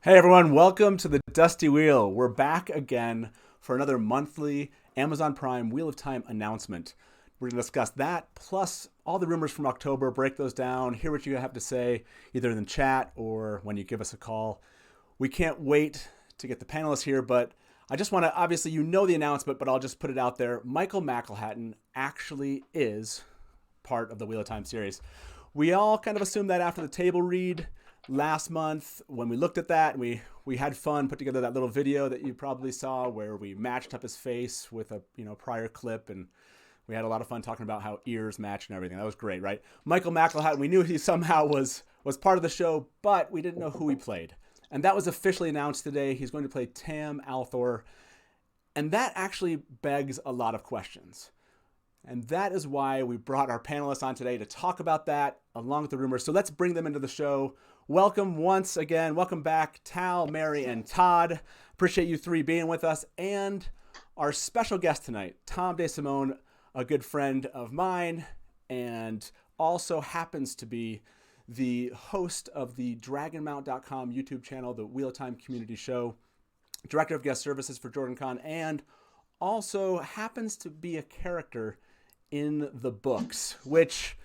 Hey everyone, welcome to the Dusty Wheel. We're back again for another monthly Amazon Prime Wheel of Time announcement. We're going to discuss that, plus all the rumors from October, break those down, hear what you have to say, either in the chat or when you give us a call. We can't wait to get the panelists here, but I just want to, obviously you know the announcement, but I'll just put it out there. Michael McElhatton actually is part of the Wheel of Time series. We all kind of assumed that after the table read last month when we looked at that, we had fun, put together that little video that you probably saw where we matched up his face with a prior clip, and we had a lot of fun talking about how ears match and everything. That was great, right? Michael McElhatton, we knew he somehow was part of the show, but we didn't know who he played. And that was officially announced today. He's going to play Tam Althor. And that actually begs a lot of questions. And that is why we brought our panelists on today to talk about that along with the rumors. So let's bring them into the show. Welcome once again. Welcome back, Tal, Mary, and Todd. Appreciate you three being with us. And our special guest tonight, Tom DeSimone, a good friend of mine, and also happens to be the host of the DragonMount.com YouTube channel, the Wheel of Time community show, director of guest services for Jordan Kahn, and also happens to be a character in the books, which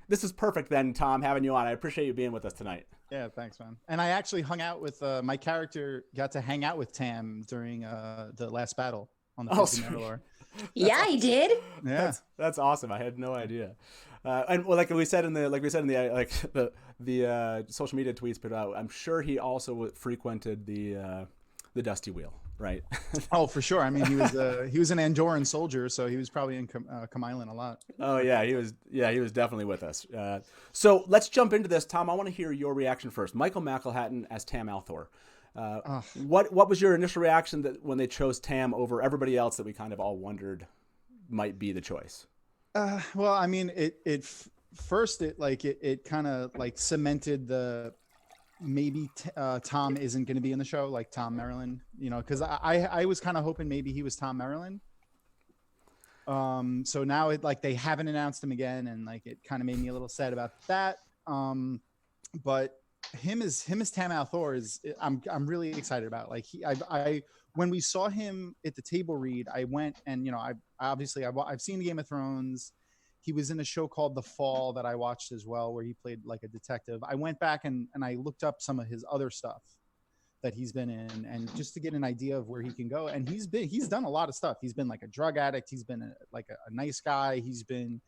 this is perfect then, Tom, having you on. I appreciate you being with us tonight. Yeah, thanks, man. And I actually hung out with my character, got to hang out with Tam during the last battle on the Fields of Neverlore. Yeah, awesome. I did. Yeah, that's awesome. I had no idea. And well, like we said in the social media tweets put out, I'm sure he also frequented the Dusty Wheel, right? Oh, for sure. I mean, he was an Andorran soldier, so he was probably in Island a lot. Oh yeah, he was definitely with us. So let's jump into this, Tom. I want to hear your reaction first. Michael McElhatton as Tam Althor. What was your initial reaction that when they chose Tam over everybody else that we kind of all wondered might be the choice? Well, I mean, it kind of like cemented the maybe Tom isn't going to be in the show, like Tom Maryland, because I was kind of hoping maybe he was Tom Maryland. So now they haven't announced him again, and it kind of made me a little sad about that. But him as Tam Althor is I'm really excited about. When we saw him at the table read, I went and I've seen Game of Thrones. He was in a show called The Fall that I watched as well, where he played like a detective. I went back and I looked up some of his other stuff that he's been in, and just to get an idea of where he can go. And he's done a lot of stuff. He's been like a drug addict. He's been a nice guy. He's been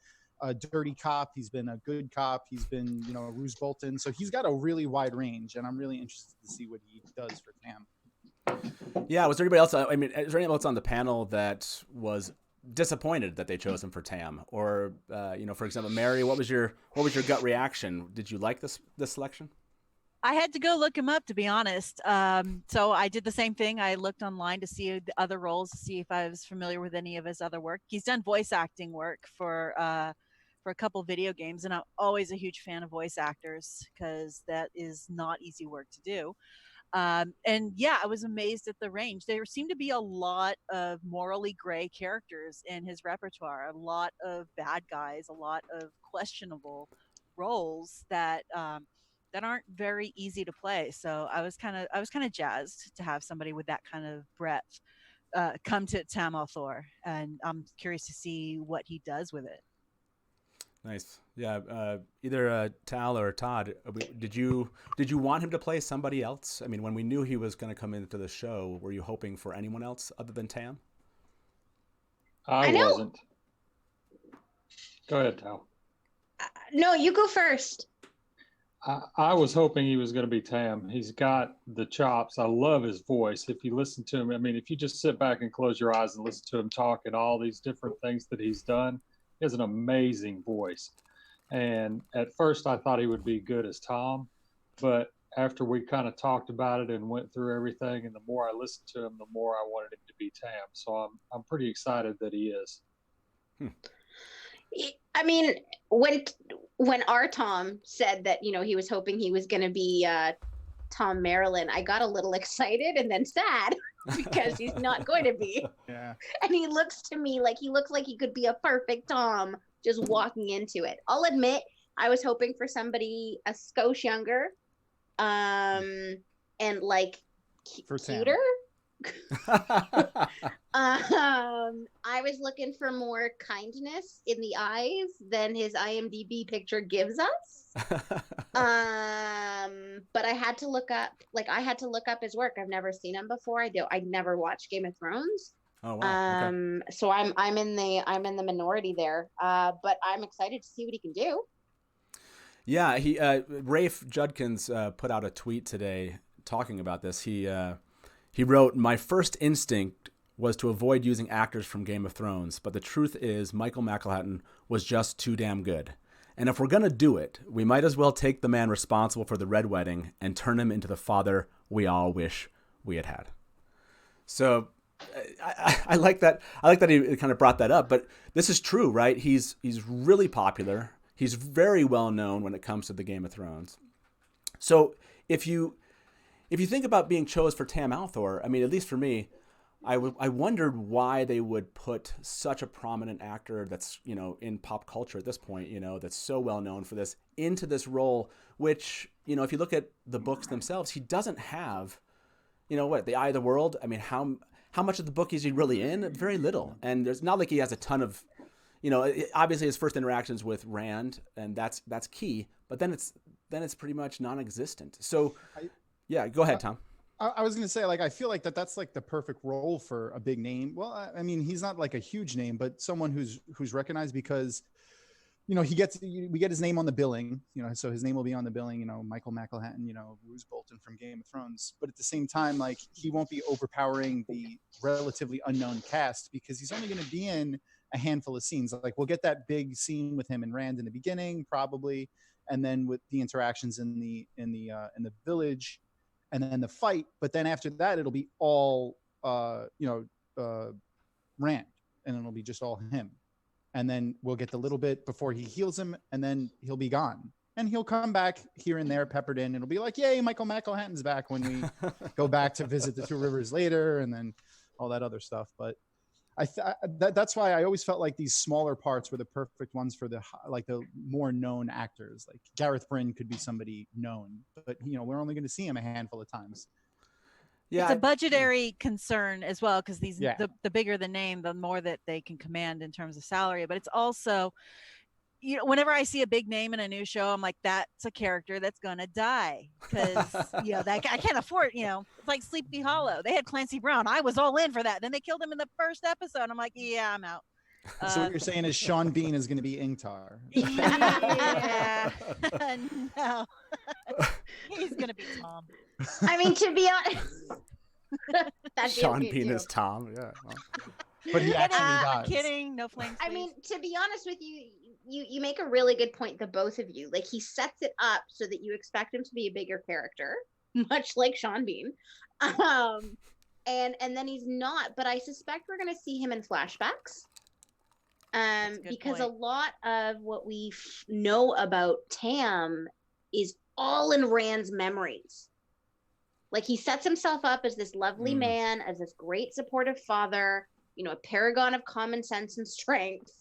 a dirty cop. He's been a good cop. He's been, Roose Bolton. So he's got a really wide range, and I'm really interested to see what he does for Tam. Yeah. Was there anybody else? I mean, is there anybody else on the panel that was disappointed that they chose him for Tam? Or, for example, Mary, what was your gut reaction? Did you like this selection? I had to go look him up, to be honest. So I did the same thing. I looked online to see the other roles, to see if I was familiar with any of his other work. He's done voice acting work for a couple video games, and I'm always a huge fan of voice actors because that is not easy work to do. And yeah, I was amazed at the range. There seemed to be a lot of morally gray characters in his repertoire, a lot of bad guys, a lot of questionable roles that aren't very easy to play. So I was kind of jazzed to have somebody with that kind of breadth come to Tam Althor, and I'm curious to see what he does with it. Nice. Yeah. Either Tal or Todd, did you want him to play somebody else? I mean, when we knew he was going to come into the show, were you hoping for anyone else other than Tam? I wasn't. Go ahead, Tal. No, you go first. I was hoping he was going to be Tam. He's got the chops. I love his voice. If you listen to him, I mean, if you just sit back and close your eyes and listen to him talk and all these different things that he's done, he has an amazing voice. And at first I thought he would be good as Tom, but after we kind of talked about it and went through everything, and the more I listened to him, the more I wanted him to be Tam. So I'm pretty excited that he is. I mean, when our Tom said that, he was hoping he was going to be Tom Maryland, I got a little excited and then sad because he's not going to be. Yeah. And he looks like he could be a perfect Tom just walking into it. I'll admit, I was hoping for somebody a skosh younger. and like For Tam. cuter. I was looking for more kindness in the eyes than his IMDb picture gives us. But I had to look up his work. I've never seen him before. I never watched Game of Thrones. Oh wow. Okay. So I'm in the minority there. But I'm excited to see what he can do. Yeah, Rafe Judkins put out a tweet today talking about this. He wrote, "My first instinct was to avoid using actors from Game of Thrones, but the truth is Michael McElhatton was just too damn good. And if we're going to do it, we might as well take the man responsible for the Red Wedding and turn him into the father we all wish we had had." So I like that. I like that he kind of brought that up, but this is true, right? He's really popular. He's very well known when it comes to the Game of Thrones. So if you think about being chose for Tam Althor, I mean, at least for me, I wondered why they would put such a prominent actor that's, in pop culture at this point, that's so well known for this into this role, which, if you look at the books themselves, he doesn't have, the Eye of the World. I mean, how much of the book is he really in? Very little. And there's not like he has a ton of, obviously his first interactions with Rand, and that's key, but then it's pretty much non-existent. So yeah, go ahead, Tom. I was going to say, I feel like that's like the perfect role for a big name. Well, I mean, he's not like a huge name, but someone who's recognized because, we get his name on the billing, so his name will be on the billing, Michael McElhatton, Roose Bolton from Game of Thrones. But at the same time, he won't be overpowering the relatively unknown cast because he's only going to be in a handful of scenes. We'll get that big scene with him and Rand in the beginning, probably, and then with the interactions in the village, and then the fight. But then after that, it'll be all Rand, and it'll be just all him. And then we'll get the little bit before he heals him, and then he'll be gone. And he'll come back here and there, peppered in. It'll be like, yay, Michael McElhatton's back when we go back to visit the Two Rivers later, and then all that other stuff. But that's why I always felt like these smaller parts were the perfect ones for the more known actors. Like Gareth Bryn could be somebody known, but we're only going to see him a handful of times. Yeah, it's a budgetary concern as well, because the bigger the name, the more that they can command in terms of salary. But it's also, whenever I see a big name in a new show, I'm like, that's a character that's gonna die, because I can't afford. It's like Sleepy Hollow. They had Clancy Brown. I was all in for that. Then they killed him in the first episode. I'm like, yeah, I'm out. So what you're saying is Sean Bean is going to be Ingtar. Yeah. No. He's going to be Tom. I mean, to be honest, Sean Bean is Tom. Yeah. But he actually dies. I'm kidding. No flames. I mean, to be honest with you, you make a really good point, the both of you. He sets it up so that you expect him to be a bigger character, much like Sean Bean. And then he's not, but I suspect we're going to see him in flashbacks. Because point. A lot of what we know about Tam is all in Rand's memories. He sets himself up as this lovely man, as this great supportive father, a paragon of common sense and strength.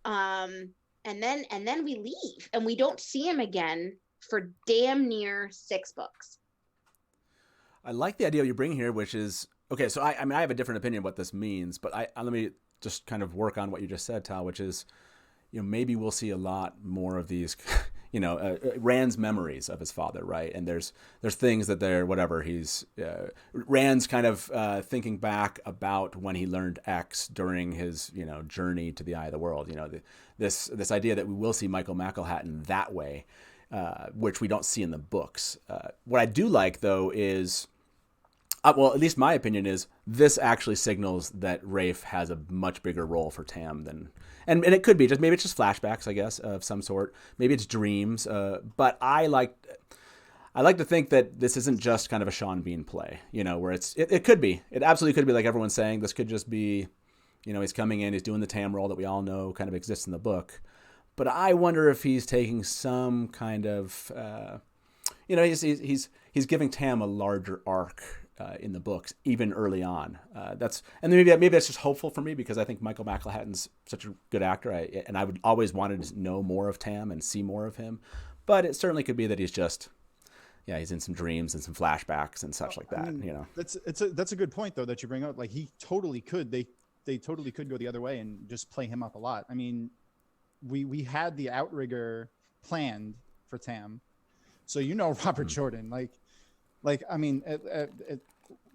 And then we leave and we don't see him again for damn near 6 books. I like the idea you bring here, which is, okay, so I have a different opinion of what this means, but let me just kind of work on what you just said, Tal, which is, maybe we'll see a lot more of these, Rand's memories of his father, right? And there's things that they're, whatever, he's, Rand's kind of thinking back about when he learned X during his, journey to the Eye of the World, this idea that we will see Michael McElhatton that way, which we don't see in the books. What I do like, though, is, well, at least my opinion is this actually signals that Rafe has a much bigger role for Tam than, and it could be just, maybe it's just flashbacks, I guess, of some sort. Maybe it's dreams. But I like to think that this isn't just kind of a Sean Bean play, where it could be, it absolutely could be like everyone's saying. This could just be, he's coming in, he's doing the Tam role that we all know kind of exists in the book. But I wonder if he's taking some kind of, he's giving Tam a larger arc in the books, even early on. And maybe that's just hopeful for me, because I think Michael McElhatton's such a good actor, and I would always wanted to know more of Tam and see more of him. But it certainly could be that he's just, Yeah, he's in some dreams and some flashbacks and such like that. I mean, you know, that's a good point though that you bring up. Like he totally could. They totally could go the other way and just play him up a lot. I mean, we had the outrigger planned for Tam, so Robert Jordan. Like I mean,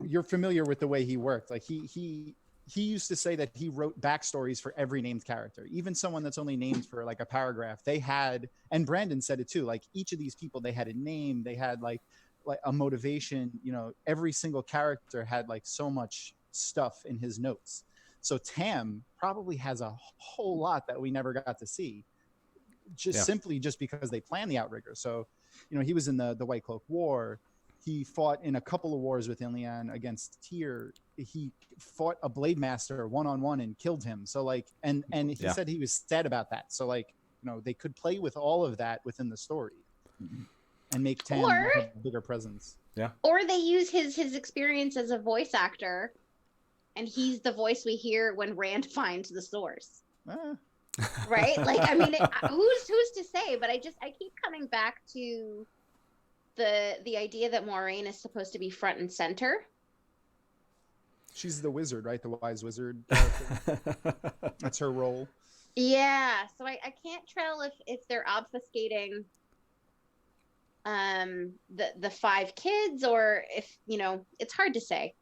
you're familiar with the way he worked. Like he used to say that he wrote backstories for every named character, even someone that's only named for like a paragraph. They had, and Brandon said it too, like each of these people, they had a name, they had like a motivation. Every single character had like so much stuff in his notes. So Tam probably has a whole lot that we never got to see, simply because they planned the outrigger. So he was in the White Cloak War. He fought in a couple of wars with Ilian against Tyr. He fought a Blade Master one-on-one and killed him. So like, and he said he was sad about that. So like, they could play with all of that within the story and make Tam have a bigger presence. Yeah. Or they use his experience as a voice actor, and he's the voice we hear when Rand finds the source. Right? Like, I mean, who's to say? But I keep coming back to the idea that Moiraine is supposed to be front and center. She's the wizard, right? The wise wizard. That's her role. Yeah. So I can't tell if they're obfuscating the 5 kids, or if it's hard to say.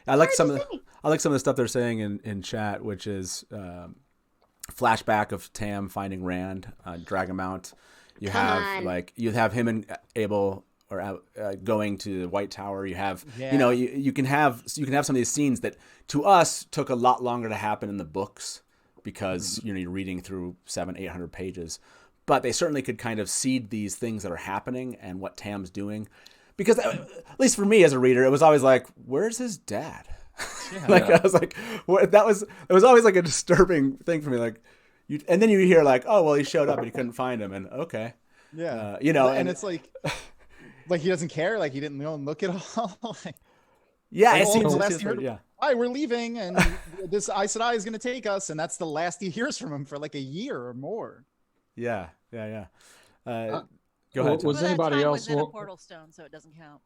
I like some of the stuff they're saying in chat, which is flashback of Tam finding Rand, drag him out. You have him and Abel or going to the White Tower. You have you can have some of these scenes that to us took a lot longer to happen in the books because you're reading through 700-800 pages, but they certainly could kind of seed these things that are happening and what Tam's doing. Because at least for me as a reader, it was always like, where's his dad? I was like, it was always like a disturbing thing for me. Like, and then you hear like, oh, well, he showed up and you couldn't find him. And okay. Yeah. And it's like he doesn't care. Like he didn't look at all. It seems last Hi, we're leaving. And this Aes Sedai is going to take us. And that's the last he hears from him for like a year or more. Yeah. Go ahead. Was anybody else in a portal stone, so it doesn't count?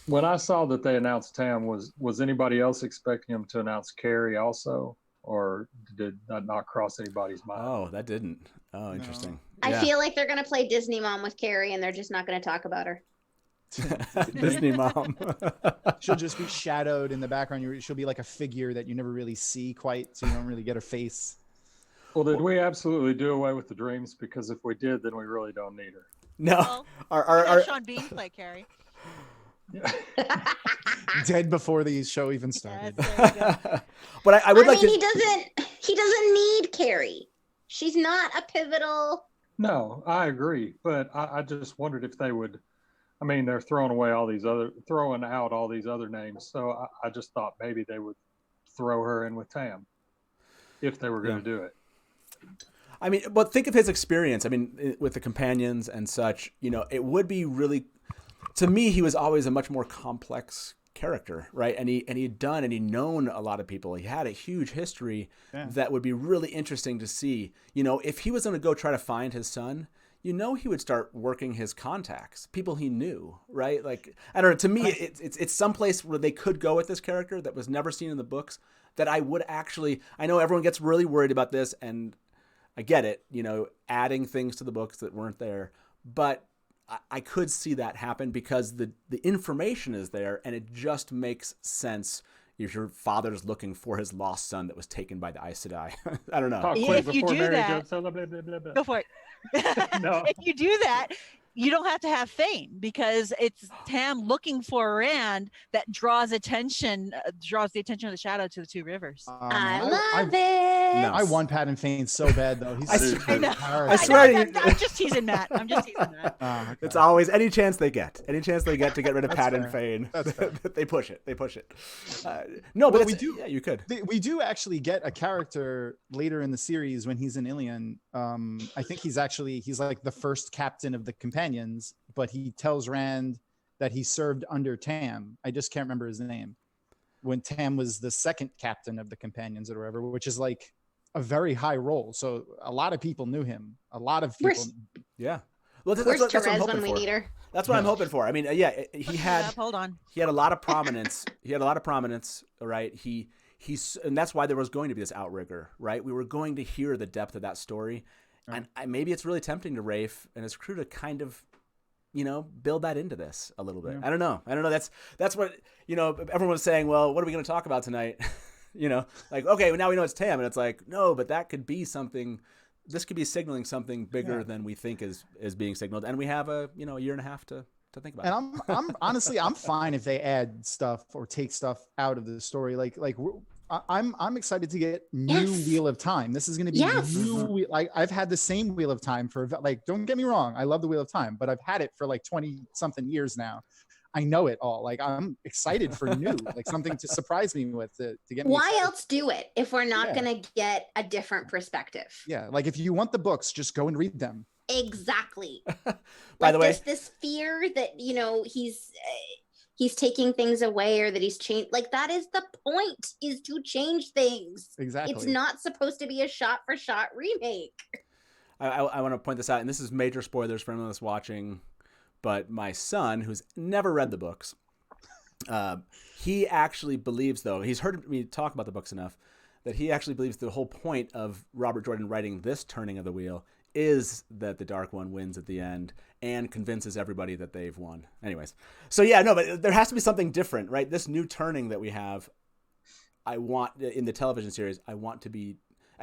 When I saw that they announced Tam, was anybody else expecting him to announce Carrie also, or did that not cross anybody's mind? Oh, that didn't. Oh, interesting. No. I feel like they're gonna play Disney Mom with Carrie, and they're just not gonna talk about her. Disney Mom. She'll just be shadowed in the background. She'll be like a figure that you never really see quite, so you don't really get her face. Well, did we absolutely do away with the dreams? Because if we did, then we really don't need her. No. Well, our Sean Bean play Carrie. Dead before the show even started. But I would he doesn't need Carrie. She's not a pivotal. No, I agree. But I just wondered if they would. I mean, they're throwing out all these other names. So I just thought maybe they would throw her in with Tam if they were going to do it. I mean, but think of his experience. I mean, with the companions and such, it would be really, to me, he was always a much more complex character, right? And he'd known a lot of people. He had a huge history that would be really interesting to see. If he was going to go try to find his son, he would start working his contacts, people he knew, right? Like, I don't know. To me, it's someplace where they could go with this character that was never seen in the books. That I would actually, I know everyone gets really worried about this, and I get it, adding things to the books that weren't there, but I could see that happen because the information is there, and it just makes sense if your father's looking for his lost son that was taken by the Aes Sedai. I don't know. If you do that, go for it. No. If you do that, you don't have to have Fane, because it's Tam looking for Rand that draws the attention of the shadow to the two rivers. I love it. No. I want Pat and Fane so bad though. I swear. I'm just teasing Matt. Okay. It's always any chance they get to get rid of Pat and Fane. They push it. No, but we do. Yeah, you could. We do actually get a character later in the series when he's in Ilion. I think he's like the first captain of the companions, but he tells Rand that he served under Tam. I just can't remember his name. When Tam was the second captain of the companions or whatever, which is like a very high role. So a lot of people knew him. A lot of people. Yeah. Well, Where's what I'm Therese hoping when we for. need her? That's what I'm hoping for. I mean, yeah, he had Hold on. he had a lot of prominence. Right? And that's why there was going to be this outrigger, right? We were going to hear the depth of that story, and maybe it's really tempting to Rafe and his crew to kind of, build that into this a little bit. Yeah. I don't know. That's what everyone was saying. Well, what are we going to talk about tonight? Like, okay, well, now we know it's Tam, and it's like, no, but that could be something. This could be signaling something bigger than we think is being signaled, and we have a year and a half to think about. And I'm honestly, I'm fine if they add stuff or take stuff out of the story. I'm excited to get new Wheel of Time. This is going to be new. Like, I've had the same Wheel of Time for, like, don't get me wrong, I love the Wheel of Time, but I've had it for like 20 something years now. I know it all. Like, I'm excited for new, like something to surprise me with to get me. Why excited. else do it if we're not going to get a different perspective? Yeah, like if you want the books, just go and read them. Exactly. By the way, there's this fear that he's taking things away or that he's changed. Like, that is the point, is to change things. Exactly. It's not supposed to be a shot for shot remake. I want to point this out, and this is major spoilers for anyone that's watching. But my son, who's never read the books, he actually believes, though, he's heard me talk about the books enough, that he actually believes the whole point of Robert Jordan writing this turning of the wheel is that the Dark One wins at the end and convinces everybody that they've won. Anyways, so yeah, no, but there has to be something different, right? This new turning that we have, I want in the television series, I want to be.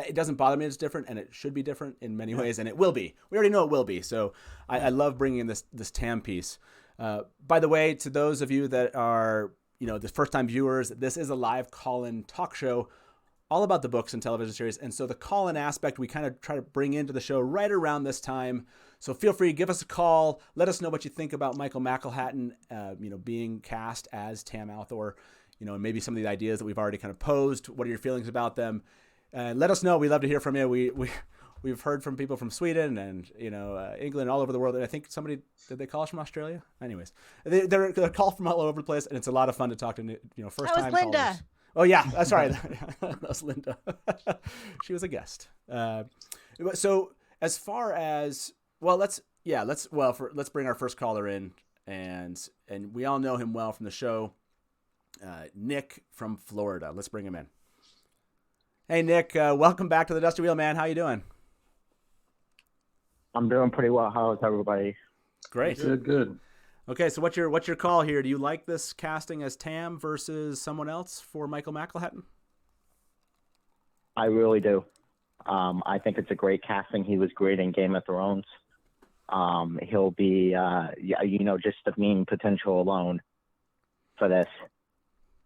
It doesn't bother me it's different, and it should be different in many ways, and it will be. We already know it will be. So I love bringing in this Tam piece. By the way, to those of you that are the first-time viewers, this is a live call-in talk show all about the books and television series, and so the call-in aspect we kind of try to bring into the show right around this time. So feel free, give us a call. Let us know what you think about Michael McElhatton, being cast as Tam Althor, and maybe some of the ideas that we've already kind of posed. What are your feelings about them? Let us know. We love to hear from you. We've heard from people from Sweden and England, all over the world. And I think somebody did they call us from Australia? Anyways, they're called from all over the place, and it's a lot of fun to talk to first time callers. Linda. Oh yeah, that's right. That was Linda. She was a guest. So as far as let's bring our first caller in, and we all know him well from the show. Nick from Florida. Let's bring him in. Hey, Nick, welcome back to the Dusty Wheel, man. How you doing? I'm doing pretty well. How's everybody? Great. Good. Okay, so what's your call here? Do you like this casting as Tam versus someone else for Michael McElhatton? I really do. I think it's a great casting. He was great in Game of Thrones. He'll be, just the meme potential alone for this.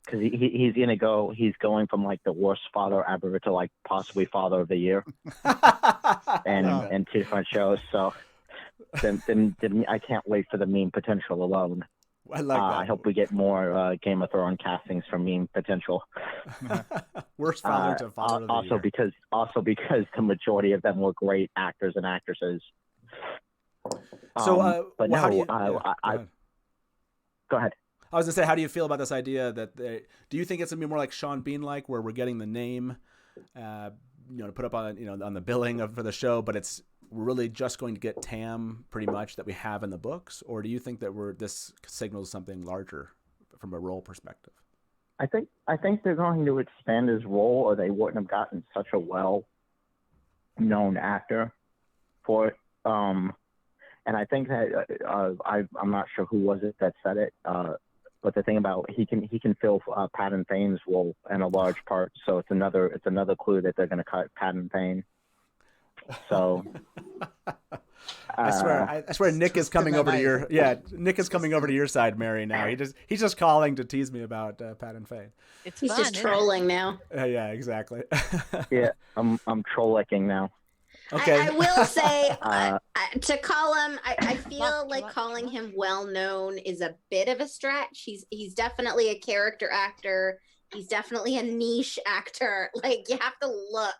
Because he's going from like the worst father ever to like possibly father of the year, and two different shows. So then I can't wait for the meme potential alone. I like that. I hope we get more Game of Thrones castings from meme potential. Worst father to father of the year. Because the majority of them were great actors and actresses. So, but well, no, go ahead. I was gonna say, how do you feel about this idea that do you think it's gonna be more like Sean Bean like, where we're getting the name, to put up on on the billing for the show, but we're really just going to get Tam pretty much that we have in the books, or do you think that this signals something larger from a role perspective? I think they're going to expand his role, or they wouldn't have gotten such a well-known actor for it. And I think that I'm not sure who was it that said it. But the thing about he can fill Patton Fane's role in a large part, so it's another clue that they're going to cut Patton Fane. So I swear Nick is coming over to your side, Mary. Now he's just calling to tease me about Patton Fane. He's just trolling now. Yeah, exactly. Yeah, I'm trolling now. Okay. I will say to call him, I feel like calling him well-known is a bit of a stretch. He's definitely a character actor. He's definitely a niche actor. Like, you have to look.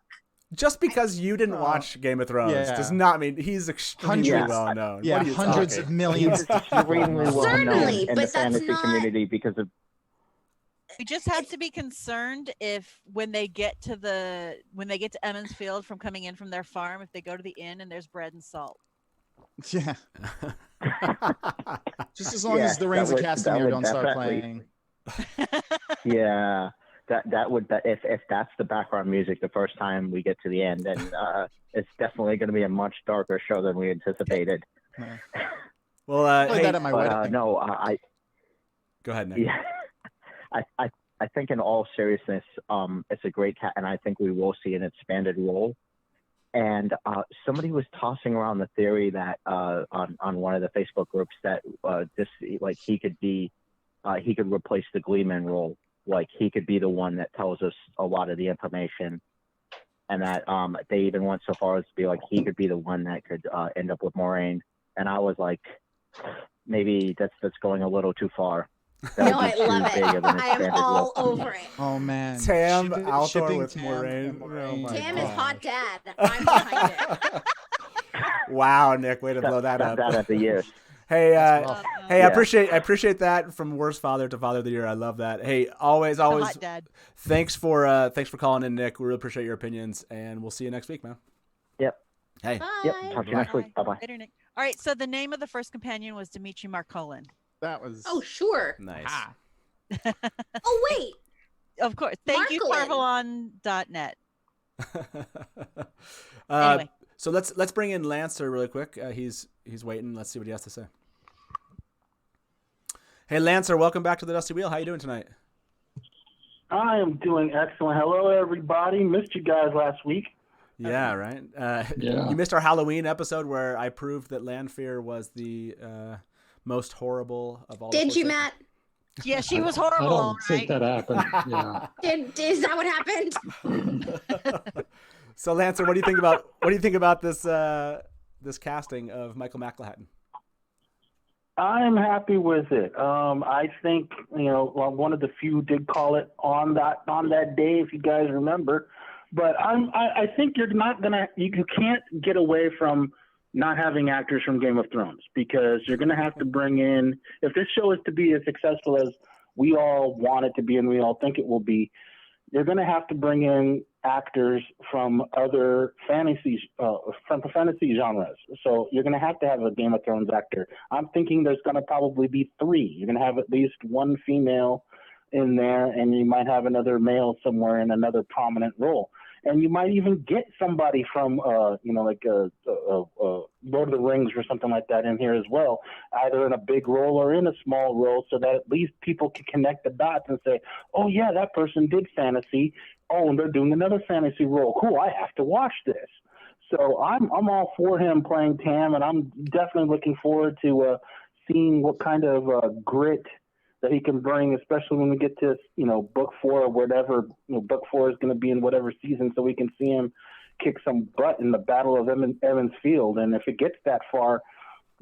Just because you didn't watch Game of Thrones does not mean he's extremely well known. Yeah, hundreds of millions. Extremely well Certainly, known in but the fantasy community because of. We just had to be concerned if when they get to Emmons Field from coming in from their farm, if they go to the inn and there's bread and salt. Yeah. Just as long as the Rings of Castamere don't start playing. Yeah. That would if that's the background music the first time we get to the end, then it's definitely going to be a much darker show than we anticipated. Yeah. Well, hey, that at my wedding. no, I go ahead, Nick. Yeah, I think in all seriousness, it's a great cat, and I think we will see an expanded role. And somebody was tossing around the theory that on one of the Facebook groups that he could replace the Gleeman role. Like he could be the one that tells us a lot of the information, and that they even went so far as to be like he could be the one that could end up with Moraine. And I was like, maybe that's going a little too far. No, I love it. I am all over it. Oh man, Tam Althor with Moraine. Tam is hot dad. I'm behind it. Wow, Nick, way to blow that up. That at the year. Hey, Yeah. I appreciate that from worst father to father of the year. I love that. Hey, always, Hot dad. thanks for calling in, Nick. We really appreciate your opinions, and we'll see you next week, man. Yep. Hey. Bye. Yep. Talk to you next week. Bye bye. Later, Nick. All right. So the name of the first companion was Dimitri Marcolin. that was. Oh, sure. Nice. Ah. Oh, wait. Of course. Thank you, Marcolin. Carvalon.net. Anyway, Anyway. so let's bring in Lancer really quick. He's waiting. Let's see what he has to say. Hey, Lancer, welcome back to the Dusty Wheel. How you doing tonight? I am doing excellent. Hello, everybody. Missed you guys last week. Yeah, right. Yeah. You missed our Halloween episode where I proved that Lanfear was the most horrible of all. Did you, Matt? Yeah, she was I horrible. don't all think right. that happened. Yeah. Is that what happened? So, Lancer, what do you think about this casting of Michael McElhatton? I'm happy with it. I think one of the few did call it on that day, if you guys remember. But I think you can't get away from not having actors from Game of Thrones, because you're gonna have to bring in, if this show is to be as successful as we all want it to be and we all think it will be, you're gonna have to bring in actors from other fantasy genres. So you're gonna have a Game of Thrones actor. I'm thinking there's gonna probably be 3. You're gonna have at least one female in there, and you might have another male somewhere in another prominent role. And you might even get somebody from, like Lord of the Rings or something like that in here as well, either in a big role or in a small role, so that at least people can connect the dots and say, oh, yeah, that person did fantasy. Oh, and they're doing another fantasy role. Cool, I have to watch this. So I'm all for him playing Tam, and I'm definitely looking forward to seeing what kind of grit that he can bring, especially when we get to, book 4 or whatever, book 4 is going to be in whatever season, so we can see him kick some butt in the Battle of Evans Field. And if it gets that far,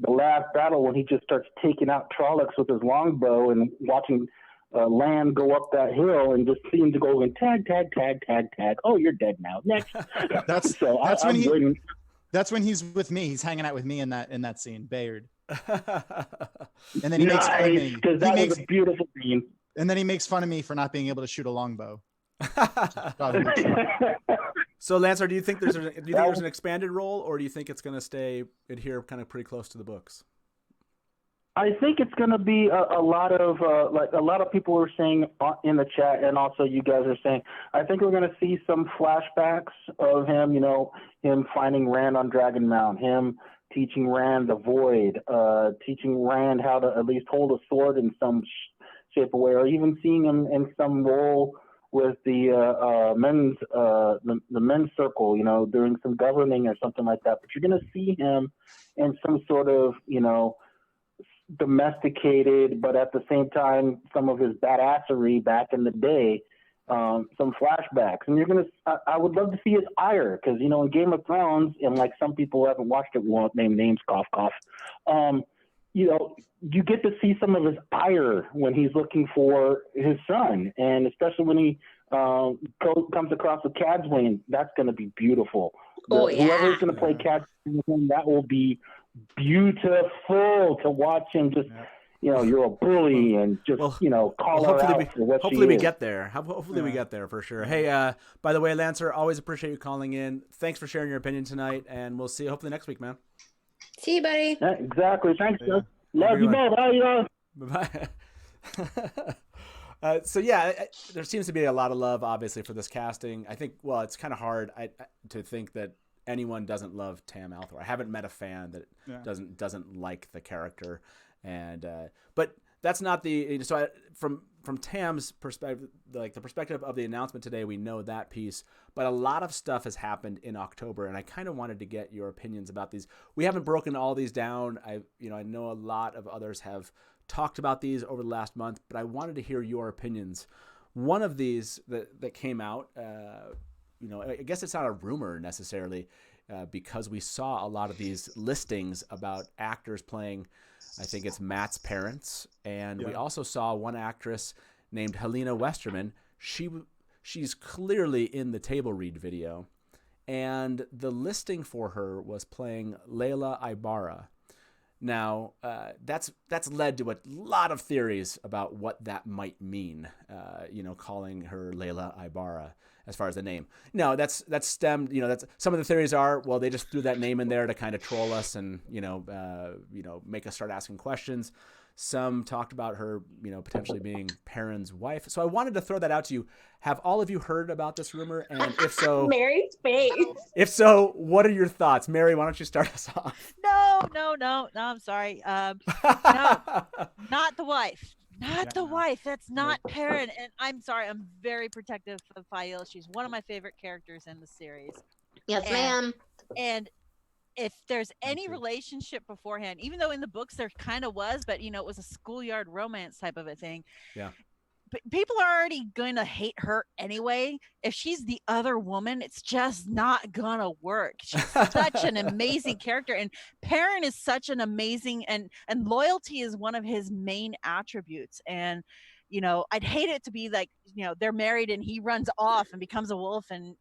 the last battle when he just starts taking out Trollocs with his longbow and watching Land go up that hill and just see him to go and tag. Oh, you're dead now. Next. That's when he's with me. He's hanging out with me in that scene, Bayard. And then he makes fun of me because that was a beautiful scene. And then he makes fun of me for not being able to shoot a longbow. So, Lancer, do you think there's an expanded role, or do you think it's going to stay adhere kind of pretty close to the books? I think it's going to be a lot of a lot of people are saying in the chat, and also you guys are saying, I think we're going to see some flashbacks of him, him finding Rand on Dragon Mount, him teaching Rand the Void, teaching Rand how to at least hold a sword in some shape or way, or even seeing him in some role with the men's circle, doing some governing or something like that. But you're going to see him in some sort of, domesticated, but at the same time, some of his badassery back in the day, some flashbacks. And I would love to see his ire, because, in Game of Thrones, and like some people who haven't watched it won't name names, cough, cough. You get to see some of his ire when he's looking for his son, and especially when he comes across with Cadwyn, that's going to be beautiful. Whoever's going to play Cadwyn, that will be beautiful to watch him just, you're a bully and just, call her out for what hopefully she we is. get there. Hopefully we get there for sure. Hey, by the way, Lancer, always appreciate you calling in. Thanks for sharing your opinion tonight, and we'll see you hopefully next week, man. See you, buddy. Yeah, exactly. Thanks, Yeah. guys. Love you both. How you doing? Bye-bye. So yeah, there seems to be a lot of love, obviously, for this casting. I think, well, it's kind of hard to think that anyone doesn't love Tam Althor. I haven't met a fan that doesn't like the character, and but that's not the from Tam's perspective, like the perspective of the announcement today, we know that piece, but a lot of stuff has happened in October, and I kind of wanted to get your opinions about these. We haven't broken all these down. I know a lot of others have talked about these over the last month, but I wanted to hear your opinions. One of these that came out, I guess it's not a rumor necessarily, because we saw a lot of these listings about actors playing, I think it's Matt's parents, and we also saw one actress named Helena Westerman. She's clearly in the table read video, and the listing for her was playing Lila Abara. Now, that's led to a lot of theories about what that might mean, calling her Lila Abara as far as the name. No, that's stemmed, that's some of the theories are, well, they just threw that name in there to kind of troll us and, make us start asking questions. Some talked about her, potentially being Perrin's wife. So I wanted to throw that out to you. Have all of you heard about this rumor? And if so, Mary's face. If so, what are your thoughts? Mary, why don't you start us off? No, I'm sorry. No, not the wife. Not the wife. That's not Perrin. And I'm sorry. I'm very protective of Fael. She's one of my favorite characters in the series. Yes, ma'am. And if there's any relationship beforehand, even though in the books there kind of was, but it was a schoolyard romance type of a thing. Yeah. But people are already going to hate her anyway. If she's the other woman, it's just not gonna work. She's such an amazing character, and Perrin is such an amazing and loyalty is one of his main attributes. And I'd hate it to be like, they're married and he runs off and becomes a wolf and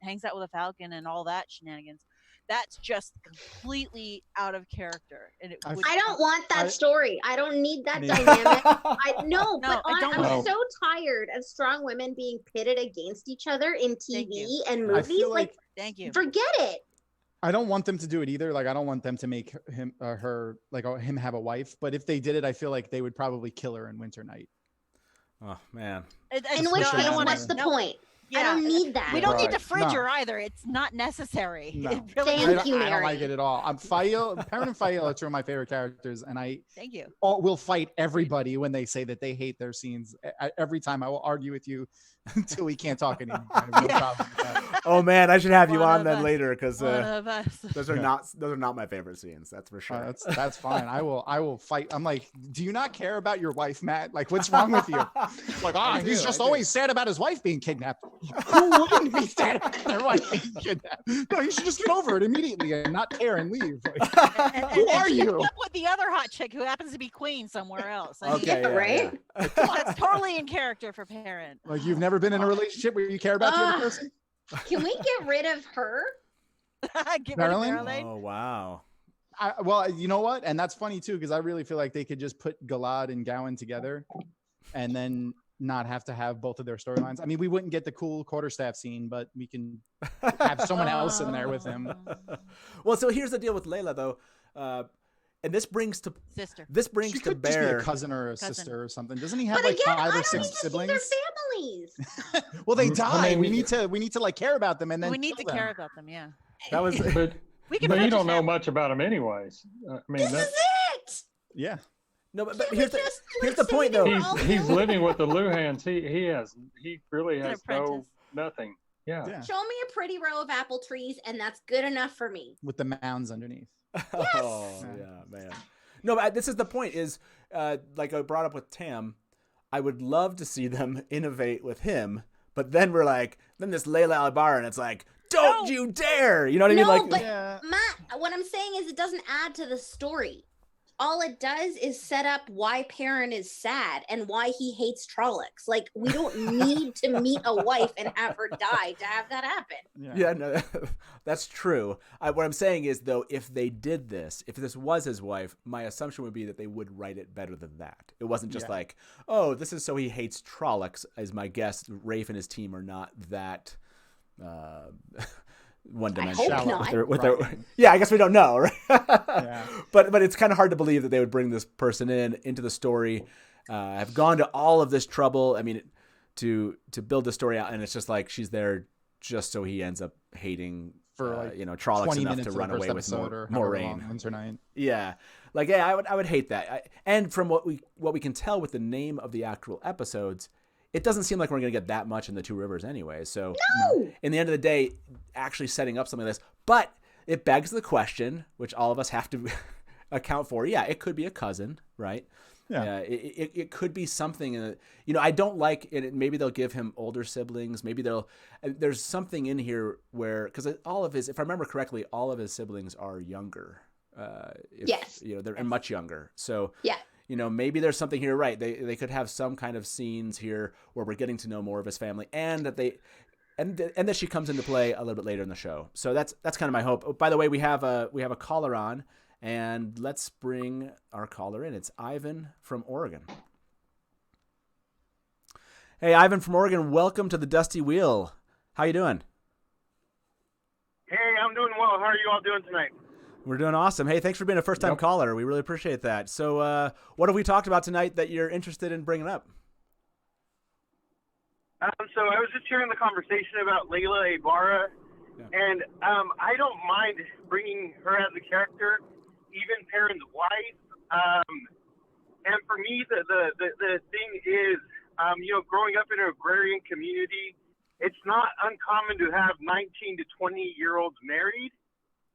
hangs out with a falcon and all that shenanigans. That's just completely out of character. And I don't want that story. I don't need that dynamic. I'm so tired of strong women being pitted against each other in TV and movies. Thank you. Forget it. I don't want them to do it either. Like, I don't want them to make him him have a wife. But if they did it, I feel like they would probably kill her in Winter Night. Oh man. What's the point? Yeah. I don't need that. We don't need to fridge her either. It's not necessary. No. Thank you, Mary. I don't like it at all. Perrin and Fael are two of my favorite characters, and thank you. Will fight everybody when they say that they hate their scenes. Every time I will argue with you until we can't talk anymore. I have no problem with that. Oh man, I should have you on then later because those are not my favorite scenes. That's for sure. That's fine. I will fight. I'm like, do you not care about your wife, Matt? Like, what's wrong with you? Like, he's just always sad about his wife being kidnapped. Who wouldn't be sad about their wife being kidnapped? No, you should just get over it immediately and not care and leave. Who are you? With the other hot chick who happens to be queen somewhere else. Right? Yeah. That's totally in character for Perrin. Like, you've never been in a relationship where you care about the other person? Can we get rid of her? Get rid of Marilyn? Oh wow. Well, you know what? And that's funny too, because I really feel like they could just put Galad and Gowan together and then not have to have both of their storylines. I mean, we wouldn't get the cool quarterstaff scene, but we can have someone else in there with him. Well, so here's the deal with Layla though. And this brings to sister. This brings she to could bear just be a cousin or a sister or something. Doesn't he have but like again, 5 or 6 I don't need siblings? To see their families. Well, they die. We need to like care about them, and then we need to care about them. Yeah. That was. But you don't know much about them anyways. I mean, this is it. Yeah. No, but here's the point though. He's living with the Luhans. He really has nothing. Yeah. Show me a pretty row of apple trees, and that's good enough for me. With the mounds underneath. Yes. Oh yeah, man. No, but this is the point. Is like I brought up with Tam. I would love to see them innovate with him, but then then this Layla Abara, and it's like, don't you dare! You know what I mean? No, but Matt, what I'm saying is, it doesn't add to the story. All it does is set up why Perrin is sad and why he hates Trollocs. Like, we don't need to meet a wife and have her die to have that happen. Yeah, no, that's true. What I'm saying is, though, if they did this, if this was his wife, my assumption would be that they would write it better than that. It wasn't just like, oh, this is so he hates Trollocs, as my guess. Rafe and his team are not that one I dimensional. hope not. Yeah, I guess we don't know, right? Yeah. But it's kind of hard to believe that they would bring this person into the story. Have gone to all of this trouble. I mean, to build the story out, and it's just like she's there just so he ends up hating For like Trollocs 20 enough minutes to of the run first away with episode or more however rain. long, Winter Night. Yeah, like I would hate that. And from what we can tell with the name of the actual episodes, it doesn't seem like we're going to get that much in the Two Rivers anyway. So No. in the end of the day, actually setting up something like this, but it begs the question, which all of us have to account for. Yeah, it could be a cousin, right? Yeah. It could be something. I don't like it. Maybe they'll give him older siblings. Maybe there's something in here where, because if I remember correctly, all of his siblings are younger. Yes. They're much younger. So Yeah. Maybe there's something here, right? They could have some kind of scenes here where we're getting to know more of his family, and that she comes into play a little bit later in the show. So that's kind of my hope. Oh, by the way, we have a caller on, and let's bring our caller in. It's Ivan from Oregon. Hey, Ivan from Oregon, welcome to the Dusty Wheel. How you doing? Hey, I'm doing well. How are you all doing tonight? We're doing awesome. Hey, thanks for being a first-time caller. We really appreciate that. So what have we talked about tonight that you're interested in bringing up? So I was just hearing the conversation about Lila Abara, and I don't mind bringing her as a character, even Perrin's wife. And for me, the thing is, growing up in an agrarian community, it's not uncommon to have 19 to 20-year-olds married.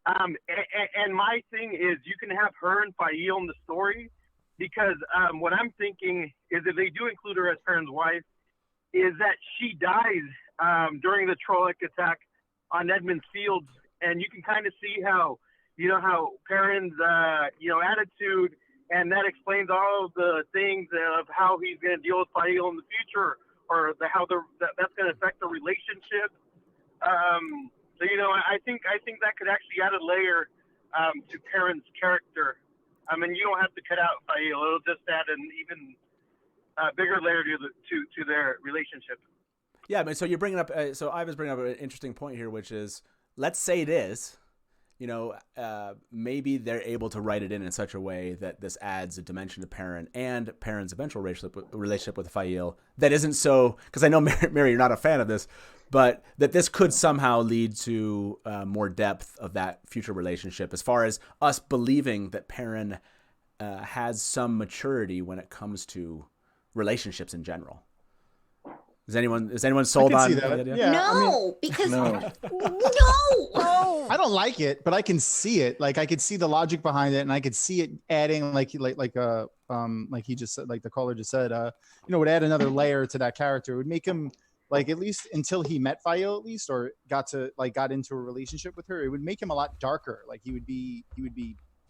And my thing is, you can have her and Fail in the story, because what I'm thinking is, if they do include her as Perrin's wife, is that she dies during the Trolloc attack on Edmund's Fields, and you can kind of see how Perrin's attitude, and that explains all of the things of how he's going to deal with Fael in the future, or that's going to affect the relationship. So I think that could actually add a layer to Perrin's character. I mean, you don't have to cut out Fael; it'll just add an even bigger layer to their relationship. Yeah, I mean, so you're bringing up. So Ivan's bringing up an interesting point here, which is, let's say it is. Maybe they're able to write it in such a way that this adds a dimension to Perrin and Perrin's eventual relationship with Fael that isn't so. Because I know, Mary, you're not a fan of this, but that this could somehow lead to more depth of that future relationship, as far as us believing that Perrin has some maturity when it comes to relationships in general. Is anyone sold on that? the idea? Yeah, No, because no. I don't like it, but I can see it. Like, I could see the logic behind it, and I could see it adding, like he just said, like the caller just said, would add another layer to that character. It would make him, like, at least until he met Fael, at least, or got into a relationship with her, it would make him a lot darker. Like, he would be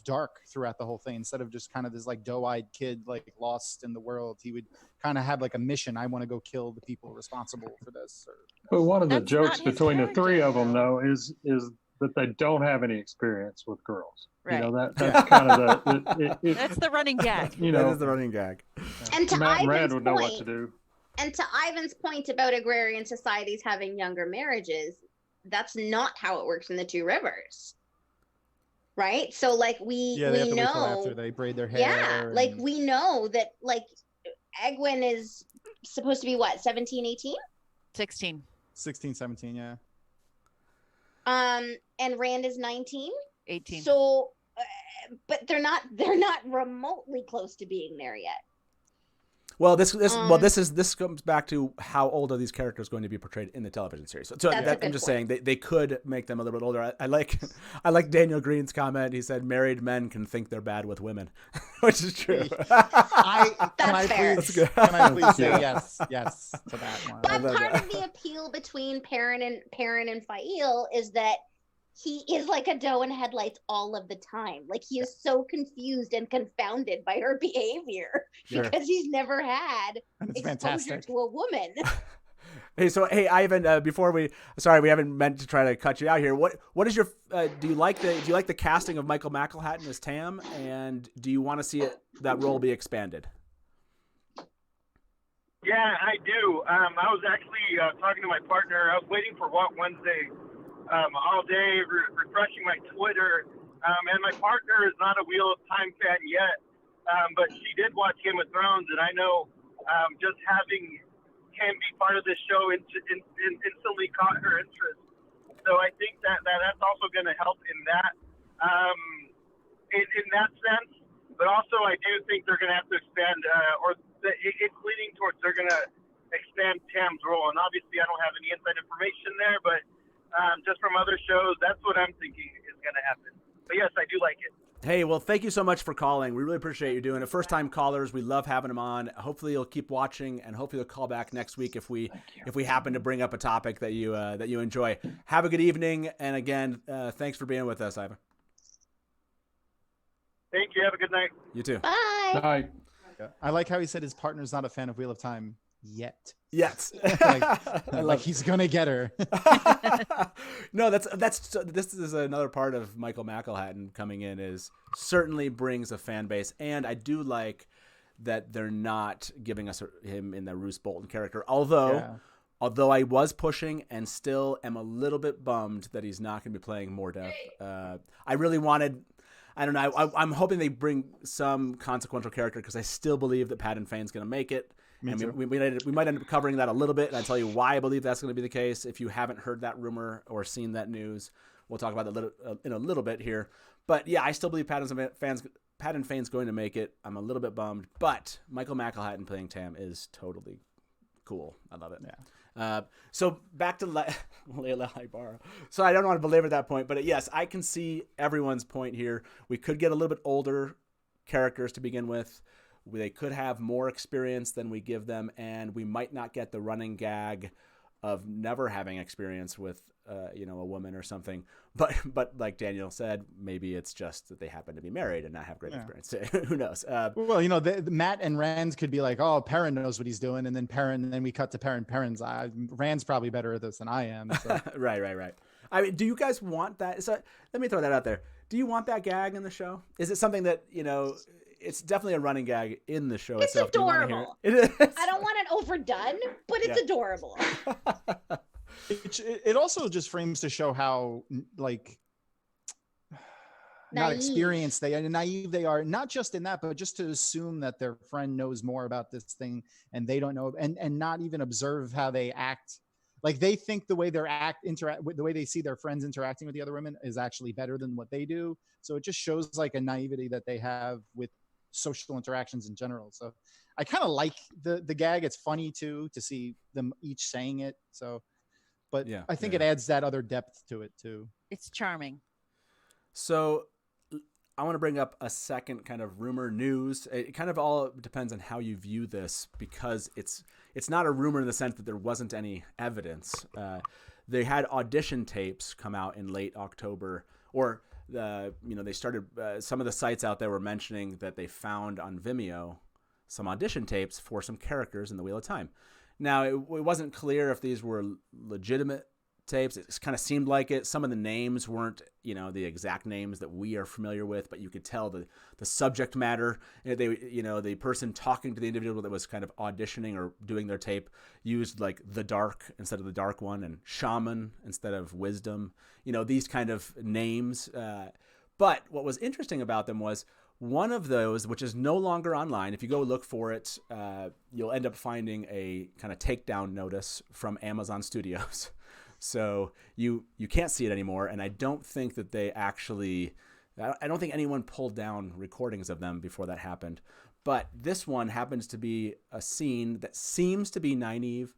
dark throughout the whole thing, instead of just kind of this like doe-eyed kid, like lost in the world. He would kind of have like a mission. I want to go kill the people responsible for this. But one of the That's jokes not his between the three of them, character, though, is that they don't have any experience with girls. Right. That's kind of That's the running gag. That is the running gag. And to Matt and Rand Ivan's would know what point, to do. and to Ivan's point about agrarian societies having younger marriages, that's not how it works in the Two Rivers. Right? So like we They have to wait till know after they braid their hair. yeah, like and- we know that like Egwene is supposed to be what, 17, 18? 16. 16, 17, yeah. And Rand is 19. 18. So but they're not remotely close to being there yet. Well, this comes back to how old are these characters going to be portrayed in the television series. So I'm just saying they could make them a little bit older. I like Daniel Green's comment. He said married men can think they're bad with women, which is true. Can I fair. please say yes to that one? But part of the appeal between Perrin and Fael is that he is like a doe in headlights all of the time. Like, he is so confused and confounded by her behavior because he's never had exposure fantastic. to a woman. Hey, Ivan. We haven't meant to try to cut you out here. What is your? Do you like the casting of Michael McElhatton as Tam, and do you want to see that role be expanded? Yeah, I do. I was actually talking to my partner. I was waiting for What Wednesday all day, refreshing my Twitter. And my partner is not a Wheel of Time fan yet, but she did watch Game of Thrones, and I know just having him be part of this show instantly caught her interest. So I think that's also going to help in that in that sense. But also, I do think they're going to have to expand, it's leading towards they're going to expand Tam's role. And obviously, I don't have any inside information there, but just from other shows, that's what I'm thinking is going to happen. But yes, I do like it. Hey, well, thank you so much for calling. We really appreciate you doing it. First-time callers, we love having them on. Hopefully, you'll keep watching, and hopefully, you'll call back next week if we happen to bring up a topic that you enjoy. Have a good evening, and again, thanks for being with us, Ivan. Thank you. Have a good night. You too. Bye. Bye. I like how he said his partner's not a fan of Wheel of Time yet. Yes. like he's gonna get her. No, this is another part of Michael McElhatton coming in, is certainly brings a fan base, and I do like that they're not giving us him in the Roose Bolton character. Although I was pushing and still am a little bit bummed that he's not going to be playing Mordeth. I really wanted. I don't know. I'm hoping they bring some consequential character, because I still believe that Patton Fane's going to make it. And we might end up covering that a little bit, and I'll tell you why I believe that's going to be the case. If you haven't heard that rumor or seen that news, we'll talk about that in a little bit here. But yeah, I still believe Patton Fane's going to make it. I'm a little bit bummed, but Michael McElhatton playing Tam is totally cool. I love it. Yeah. So back to Lila Abara. So I don't want to belabor that point, but yes, I can see everyone's point here. We could get a little bit older characters to begin with. They could have more experience than we give them, and we might not get the running gag of never having experience with, a woman or something. But like Daniel said, maybe it's just that they happen to be married and not have great experience. Who knows? Well, Matt and Rand's could be like, oh, Perrin knows what he's doing, and then we cut to Perrin. Perrin's Rand's probably better at this than I am. So. Right. I mean, do you guys want that? So let me throw that out there. Do you want that gag in the show? Is it something that it's definitely a running gag in the show itself. It's adorable. I don't want it overdone, but it's adorable. It also just frames to show how not experienced naive they are, not just in that, but just to assume that their friend knows more about this thing and they don't know, and not even observe how they act. Like they think the way the way they see their friends interacting with the other women is actually better than what they do. So it just shows like a naivety that they have with social interactions in general. So I kind of like the gag. It's funny too to see them each saying it. So, but I think it adds that other depth to it too. It's charming. So I want to bring up a second kind of rumor news. It kind of all depends on how you view this, because it's not a rumor in the sense that there wasn't any evidence. They had audition tapes come out in late October, or they started, some of the sites out there were mentioning that they found on Vimeo some audition tapes for some characters in the Wheel of Time. Now, it wasn't clear if these were legitimate tapes. It kind of seemed like it. Some of the names weren't, the exact names that we are familiar with, but you could tell the subject matter. The person talking to the individual that was kind of auditioning or doing their tape used like the dark instead of the dark one, and shaman instead of wisdom. These kind of names. But what was interesting about them was one of those, which is no longer online. If you go look for it, you'll end up finding a kind of takedown notice from Amazon Studios. So you can't see it anymore, and I don't think that they actually – I don't think anyone pulled down recordings of them before that happened. But this one happens to be a scene that seems to be Nynaeve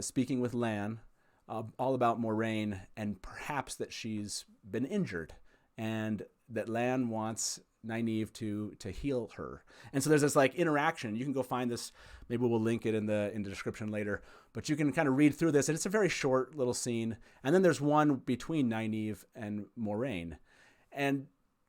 speaking with Lan, all about Moiraine, and perhaps that she's been injured, and that Lan wants Nynaeve to heal her. And so there's this like interaction. You can go find this. Maybe we'll link it in the description later. But you can kind of read through this, and it's a very short little scene. And then there's one between Nynaeve and Moiraine. And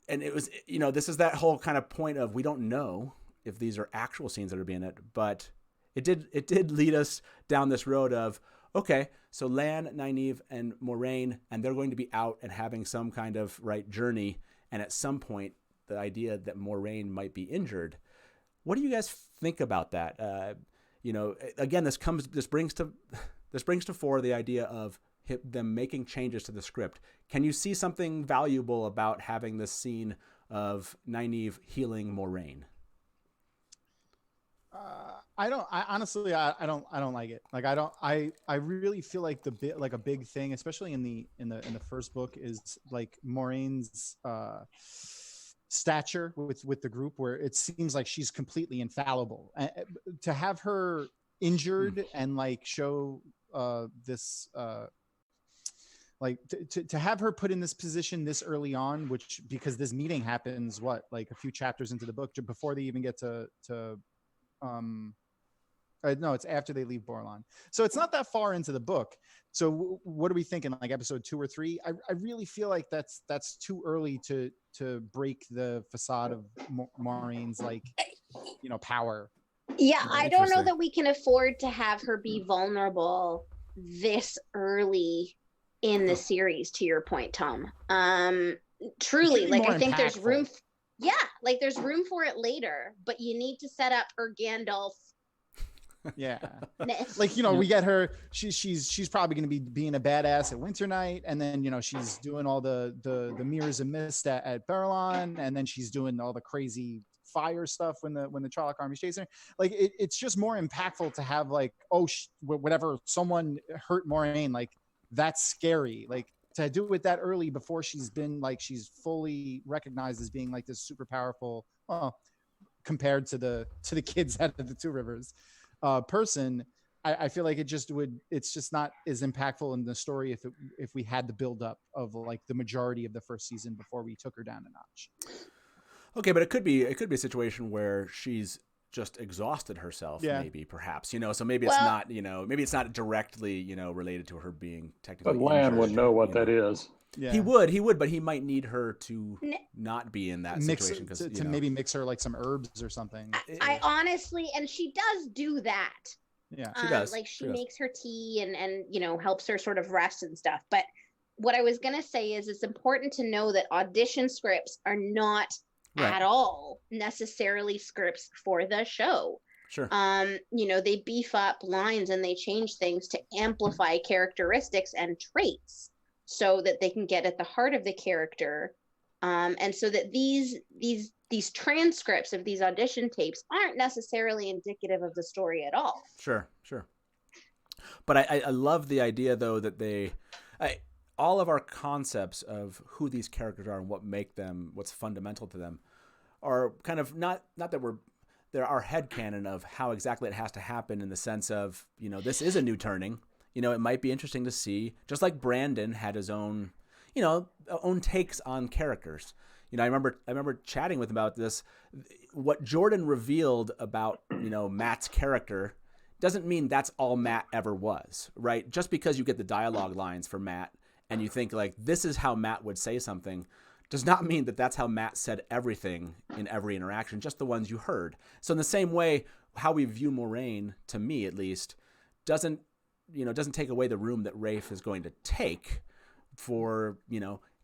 it was, this is that whole kind of point of we don't know if these are actual scenes that are being it, but it did lead us down this road of, okay, so Lan, Nynaeve, and Moiraine, and they're going to be out and having some kind of journey. And at some point, the idea that Moiraine might be injured. What do you guys think about that? Again, this brings to fore the idea of them making changes to the script. Can you see something valuable about having this scene of Nynaeve healing Moraine? I honestly don't like it. Like I really feel like a big thing, especially in the first book, is like Moraine's stature with the group, where it seems like she's completely infallible. To have her injured and like show this like to have her put in this position this early on, which, because this meeting happens like a few chapters into the book, before they even get to no, it's after they leave Borland. So it's not that far into the book. So what are we thinking? Like episode 2 or 3? I really feel like that's too early to break the facade of Maureen's power. Yeah, I don't know that we can afford to have her be vulnerable this early in the series, to your point, Tom. Truly, like I think impactful. There's room. Like there's room for it later, but you need to set up her Gandalf. Yeah, like we get her. She's probably going to be being a badass at Winter Night, and then she's doing all the mirrors of mist at Berlon, and then she's doing all the crazy fire stuff when the Trolloc army's chasing her. Like it's just more impactful to have like, whatever, someone hurt Moraine, like that's scary. Like to do it that early before she's fully recognized as being like this super powerful, compared to the kids out of the Two Rivers person. I feel like it's just not as impactful in the story if we had the build up of like the majority of the first season before we took her down a notch. Okay, but it could be a situation where she's just exhausted herself, maybe, perhaps, so maybe it's not, maybe it's not directly, related to her being technically. But Lan would know what that is. Yeah. He would, but he might need her to not be in that situation to maybe mix her like some herbs or something. I honestly, and she does do that. Yeah, she does. Like she makes her tea and helps her sort of rest and stuff. But what I was gonna say is it's important to know that audition scripts are not at all necessarily scripts for the show. Sure. They beef up lines and they change things to amplify characteristics and traits so that they can get at the heart of the character. And so that these transcripts of these audition tapes aren't necessarily indicative of the story at all. Sure. But I love the idea, though, that all of our concepts of who these characters are and what make them, what's fundamental to them, are kind of not that they're our headcanon of how exactly it has to happen, in the sense of, this is a new turning. It might be interesting to see, just like Brandon had his own, own takes on characters. I remember chatting with him about this. What Jordan revealed about, Matt's character doesn't mean that's all Matt ever was, right? Just because you get the dialogue lines for Matt and you think like, this is how Matt would say something, does not mean that that's how Matt said everything in every interaction, just the ones you heard. So in the same way, how we view Moraine, to me at least, doesn't take away the room that Rafe is going to take for,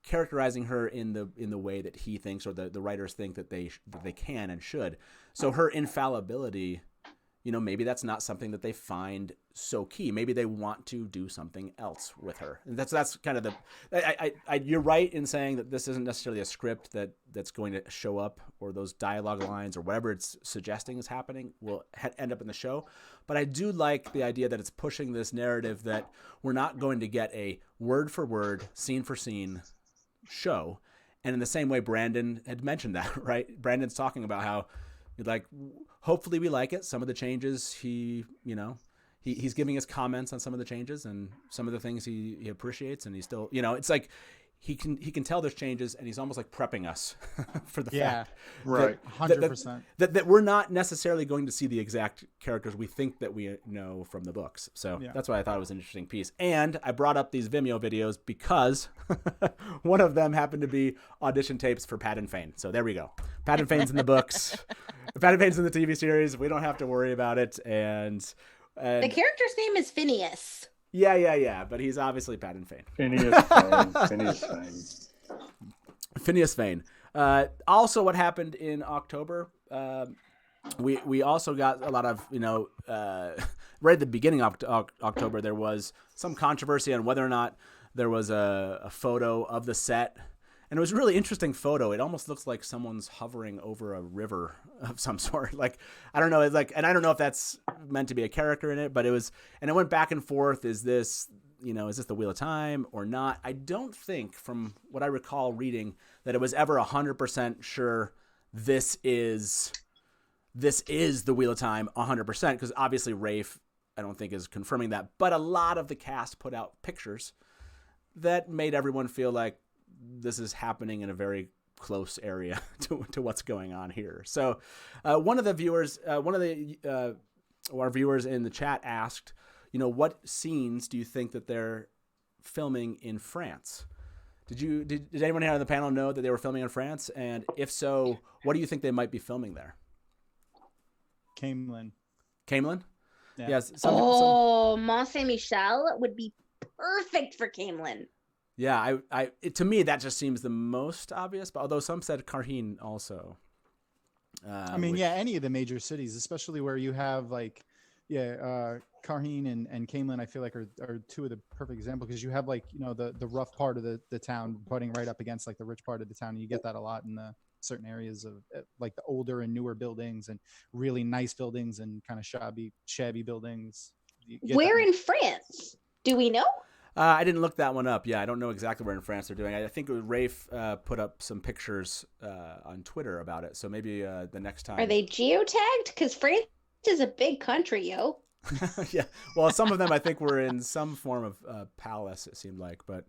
characterizing her in the way that he thinks, or the writers think that they can and should. So her infallibility, maybe that's not something that they find so key. Maybe they want to do something else with her. And that's kind of you're right in saying that this isn't necessarily a script that's going to show up, or those dialogue lines or whatever it's suggesting is happening will end up in the show. But I do like the idea that it's pushing this narrative that we're not going to get a word for word, scene for scene show. And in the same way, Brandon had mentioned that, right? Brandon's talking about how, like, hopefully we like it. Some of the changes he's giving us comments on some of the changes and some of the things he appreciates, and he's still, it's like he can tell there's changes, and he's almost like prepping us for the fact, right, 100%, that we're not necessarily going to see the exact characters we think that we know from the books. So that's why I thought it was an interesting piece. And I brought up these Vimeo videos because one of them happened to be audition tapes for Pat and Fane. So there we go. Pat and Fane's in the books. Pat and Fane's in the TV series. We don't have to worry about it. And the character's name is Phineas. Yeah. But he's obviously Pat and Fane. Phineas Fane. Also, what happened in October, we also got a lot of, right at the beginning of October, there was some controversy on whether or not there was a photo of the set. And it was a really interesting photo. It almost looks like someone's hovering over a river of some sort. Like, I don't know. It's like, and I don't know if that's meant to be a character in it, but it was, and it went back and forth. Is this the Wheel of Time or not? I don't think, from what I recall reading, that it was ever 100% sure this is the Wheel of Time 100%, because obviously Rafe, I don't think, is confirming that. But a lot of the cast put out pictures that made everyone feel like this is happening in a very close area to what's going on here. So one of our viewers in the chat asked, what scenes do you think that they're filming in France? Did anyone here on the panel know that they were filming in France? And if so, what do you think they might be filming there? Camelin. Yeah. Yes. Mont Saint Michel would be perfect for Camelin. Yeah, to me that just seems the most obvious. But although some said Carheen also. Any of the major cities, especially where you have Carheen and Camelin, I feel like are two of the perfect examples, because you have the rough part of the town butting right up against the rich part of the town. And you get that a lot in the certain areas of the older and newer buildings and really nice buildings and kind of shabby buildings. Where in France? Do we know? I didn't look that one up. Yeah, I don't know exactly where in France they're doing. I think it was Rafe put up some pictures on Twitter about it. So maybe the next time. Are they geotagged? Because France is a big country, yo. Yeah. Well, some of them I think were in some form of palace, it seemed like. But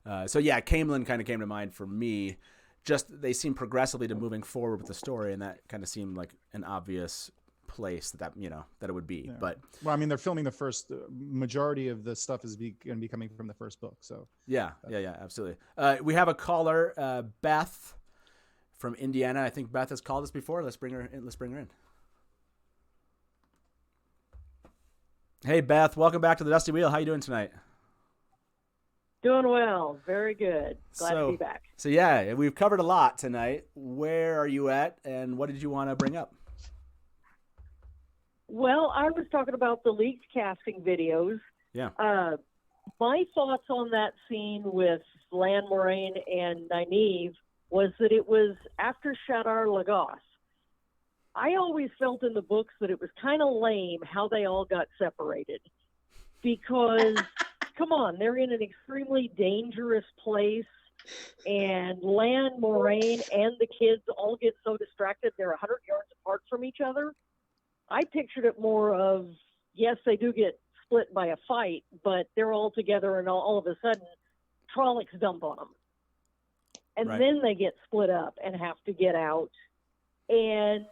Camelin kind of came to mind for me. Just they seem progressively to moving forward with the story, and that kind of seemed like an obvious place that it would be. Yeah. But they're filming the first majority of the stuff is going to be coming from the first book. So yeah, absolutely. We have a caller, Beth from Indiana. I think Beth has called us before. Let's bring her in. Hey Beth, welcome back to the Dusty Wheel. How you doing tonight? Doing well. Very good. Glad to be back. So yeah, we've covered a lot tonight. Where are you at, and what did you want to bring up? Well, I was talking about the leaked casting videos. Yeah. My thoughts on that scene with Lan Moraine and Nynaeve was that it was after Shadar Lagos. I always felt in the books that it was kind of lame how they all got separated. Because, come on, they're in an extremely dangerous place, and Lan Moraine and the kids all get so distracted they're 100 yards apart from each other. I pictured it more of, yes, they do get split by a fight, but they're all together, and all of a sudden, Trollocs dump on them. And then they get split up and have to get out. And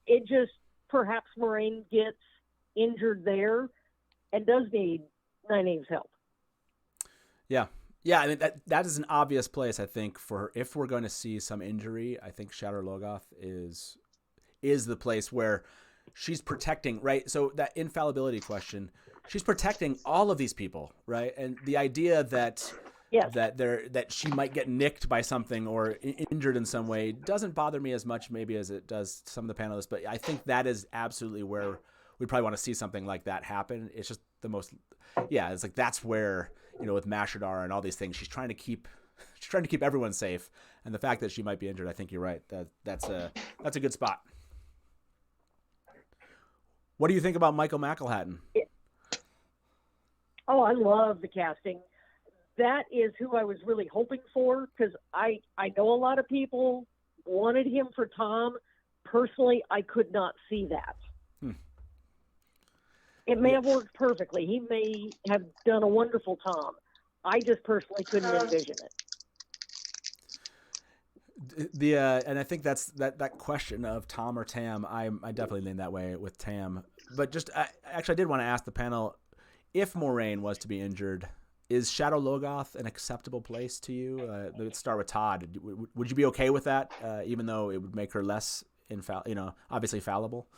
it just, perhaps Moraine gets injured there and does need Nynaeve's help. Yeah. Yeah, I mean, that is an obvious place, I think, for if we're going to see some injury. I think Shadar Logoth is the place where she's protecting, right? So that infallibility question, she's protecting all of these people, right? And the idea that that she might get nicked by something or injured in some way doesn't bother me as much maybe as it does some of the panelists, but I think that is absolutely where we probably want to see something like that happen. It's just the most, it's like that's where, with Mashadar and all these things, she's trying to keep everyone safe, and the fact that she might be injured, I think you're right. That's a good spot. What do you think about Michael McElhatton? Oh, I love the casting. That is who I was really hoping for, because I know a lot of people wanted him for Tom. Personally, I could not see that. It may have worked perfectly. He may have done a wonderful Tom. I just personally couldn't envision it. And I think that's that question of Tom or Tam. I definitely lean that way with Tam. But I did want to ask the panel, if Moraine was to be injured, is Shadow Logoth an acceptable place to you? Let's start with Todd. Would you be okay with that, even though it would make her less obviously fallible?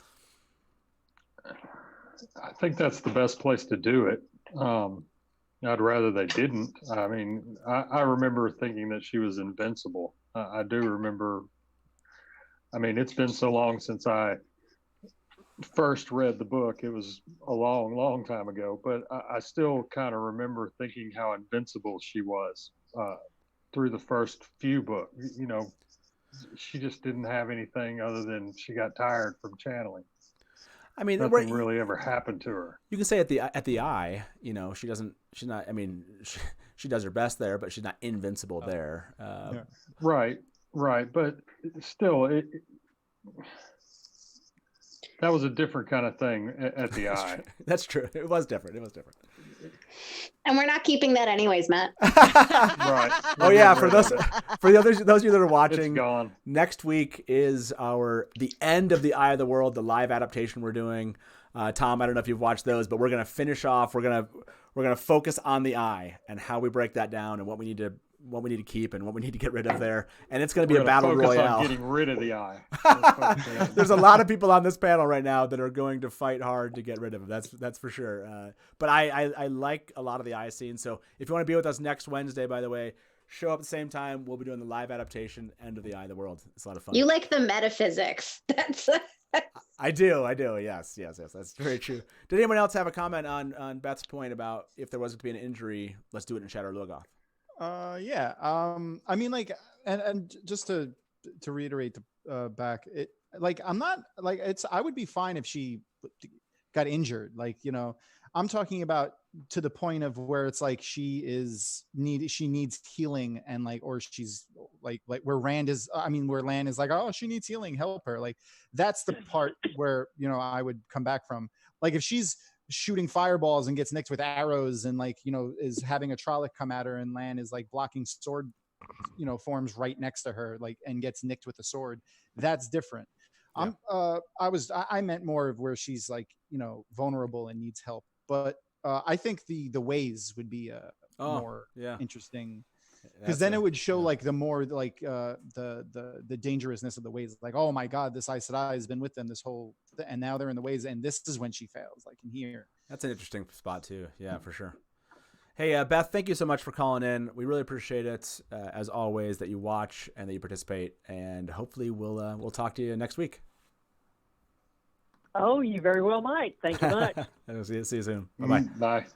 I think that's the best place to do it. I'd rather they didn't. I mean, I remember thinking that she was invincible. I do remember. I mean, it's been so long since I first read the book. It was a long, long time ago, but I still kind of remember thinking how invincible she was through the first few books. You know, she just didn't have anything other than she got tired from channeling. I mean, nothing really ever happened to her. You can say at the eye, you know, she's not. I mean, she does her best there, but she's not invincible there. Right, but still, that was a different kind of thing at the eye. That's true. It was different. And we're not keeping that anyways, Matt. Right. Oh yeah, for those of you that are watching, next week is the end of the Eye of the World, the live adaptation we're doing. Tom, I don't know if you've watched those, but we're gonna finish off. We're gonna focus on the eye and how we break that down and what we need to keep and what we need to get rid of there. And it's going to be a battle royale. On getting rid of the eye. There's a lot of people on this panel right now that are going to fight hard to get rid of him. That's for sure. But I like a lot of the eye scenes. So if you want to be with us next Wednesday, by the way, show up at the same time. We'll be doing the live adaptation, End of the Eye of the World. It's a lot of fun. You like the metaphysics. That's I do. Yes. That's very true. Did anyone else have a comment on Beth's point about if there was to be an injury, let's do it in Shadow Logoth? Yeah. I mean, like, and just to reiterate back, it, like, I'm not like I would be fine if she got injured. Like, you know, I'm talking about to the point of where it's like she needs healing, and like, or she's like where Lan is like, oh, she needs healing, help her. Like, that's the part where, you know, I would come back from. Like, if she's shooting fireballs and gets nicked with arrows and, like, you know, is having a Trolloc come at her and Lan is like blocking sword, you know, forms right next to her, like, and gets nicked with the sword, that's different. Yeah. I meant more of where she's, like, you know, vulnerable and needs help. But I think the ways would be more interesting, because then it would show like the more like the dangerousness of the ways. Like, oh my God, this Aes Sedai has been with them this whole, and now they're in the ways, and this is when she fails. Like in here, that's an interesting spot too. Yeah, for sure. Hey, Beth, thank you so much for calling in. We really appreciate it, as always, that you watch and that you participate. And hopefully we'll talk to you next week. Oh, you very well might. Thank you much. See you soon. Bye-bye. Bye.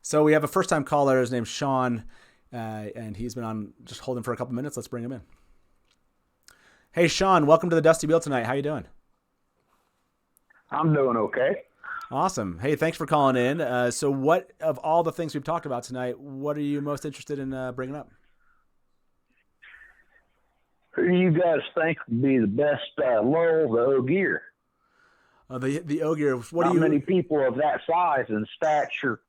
So we have a first-time caller. His name's Sean, and he's been on just holding for a couple minutes. Let's bring him in. Hey, Sean, welcome to the Dusty Wheel tonight. How you doing? I'm doing okay. Awesome. Hey, thanks for calling in. So what of all the things we've talked about tonight, what are you most interested in bringing up? Who do you guys think would be the best lull the Ogier? The Ogier. How many people of that size and stature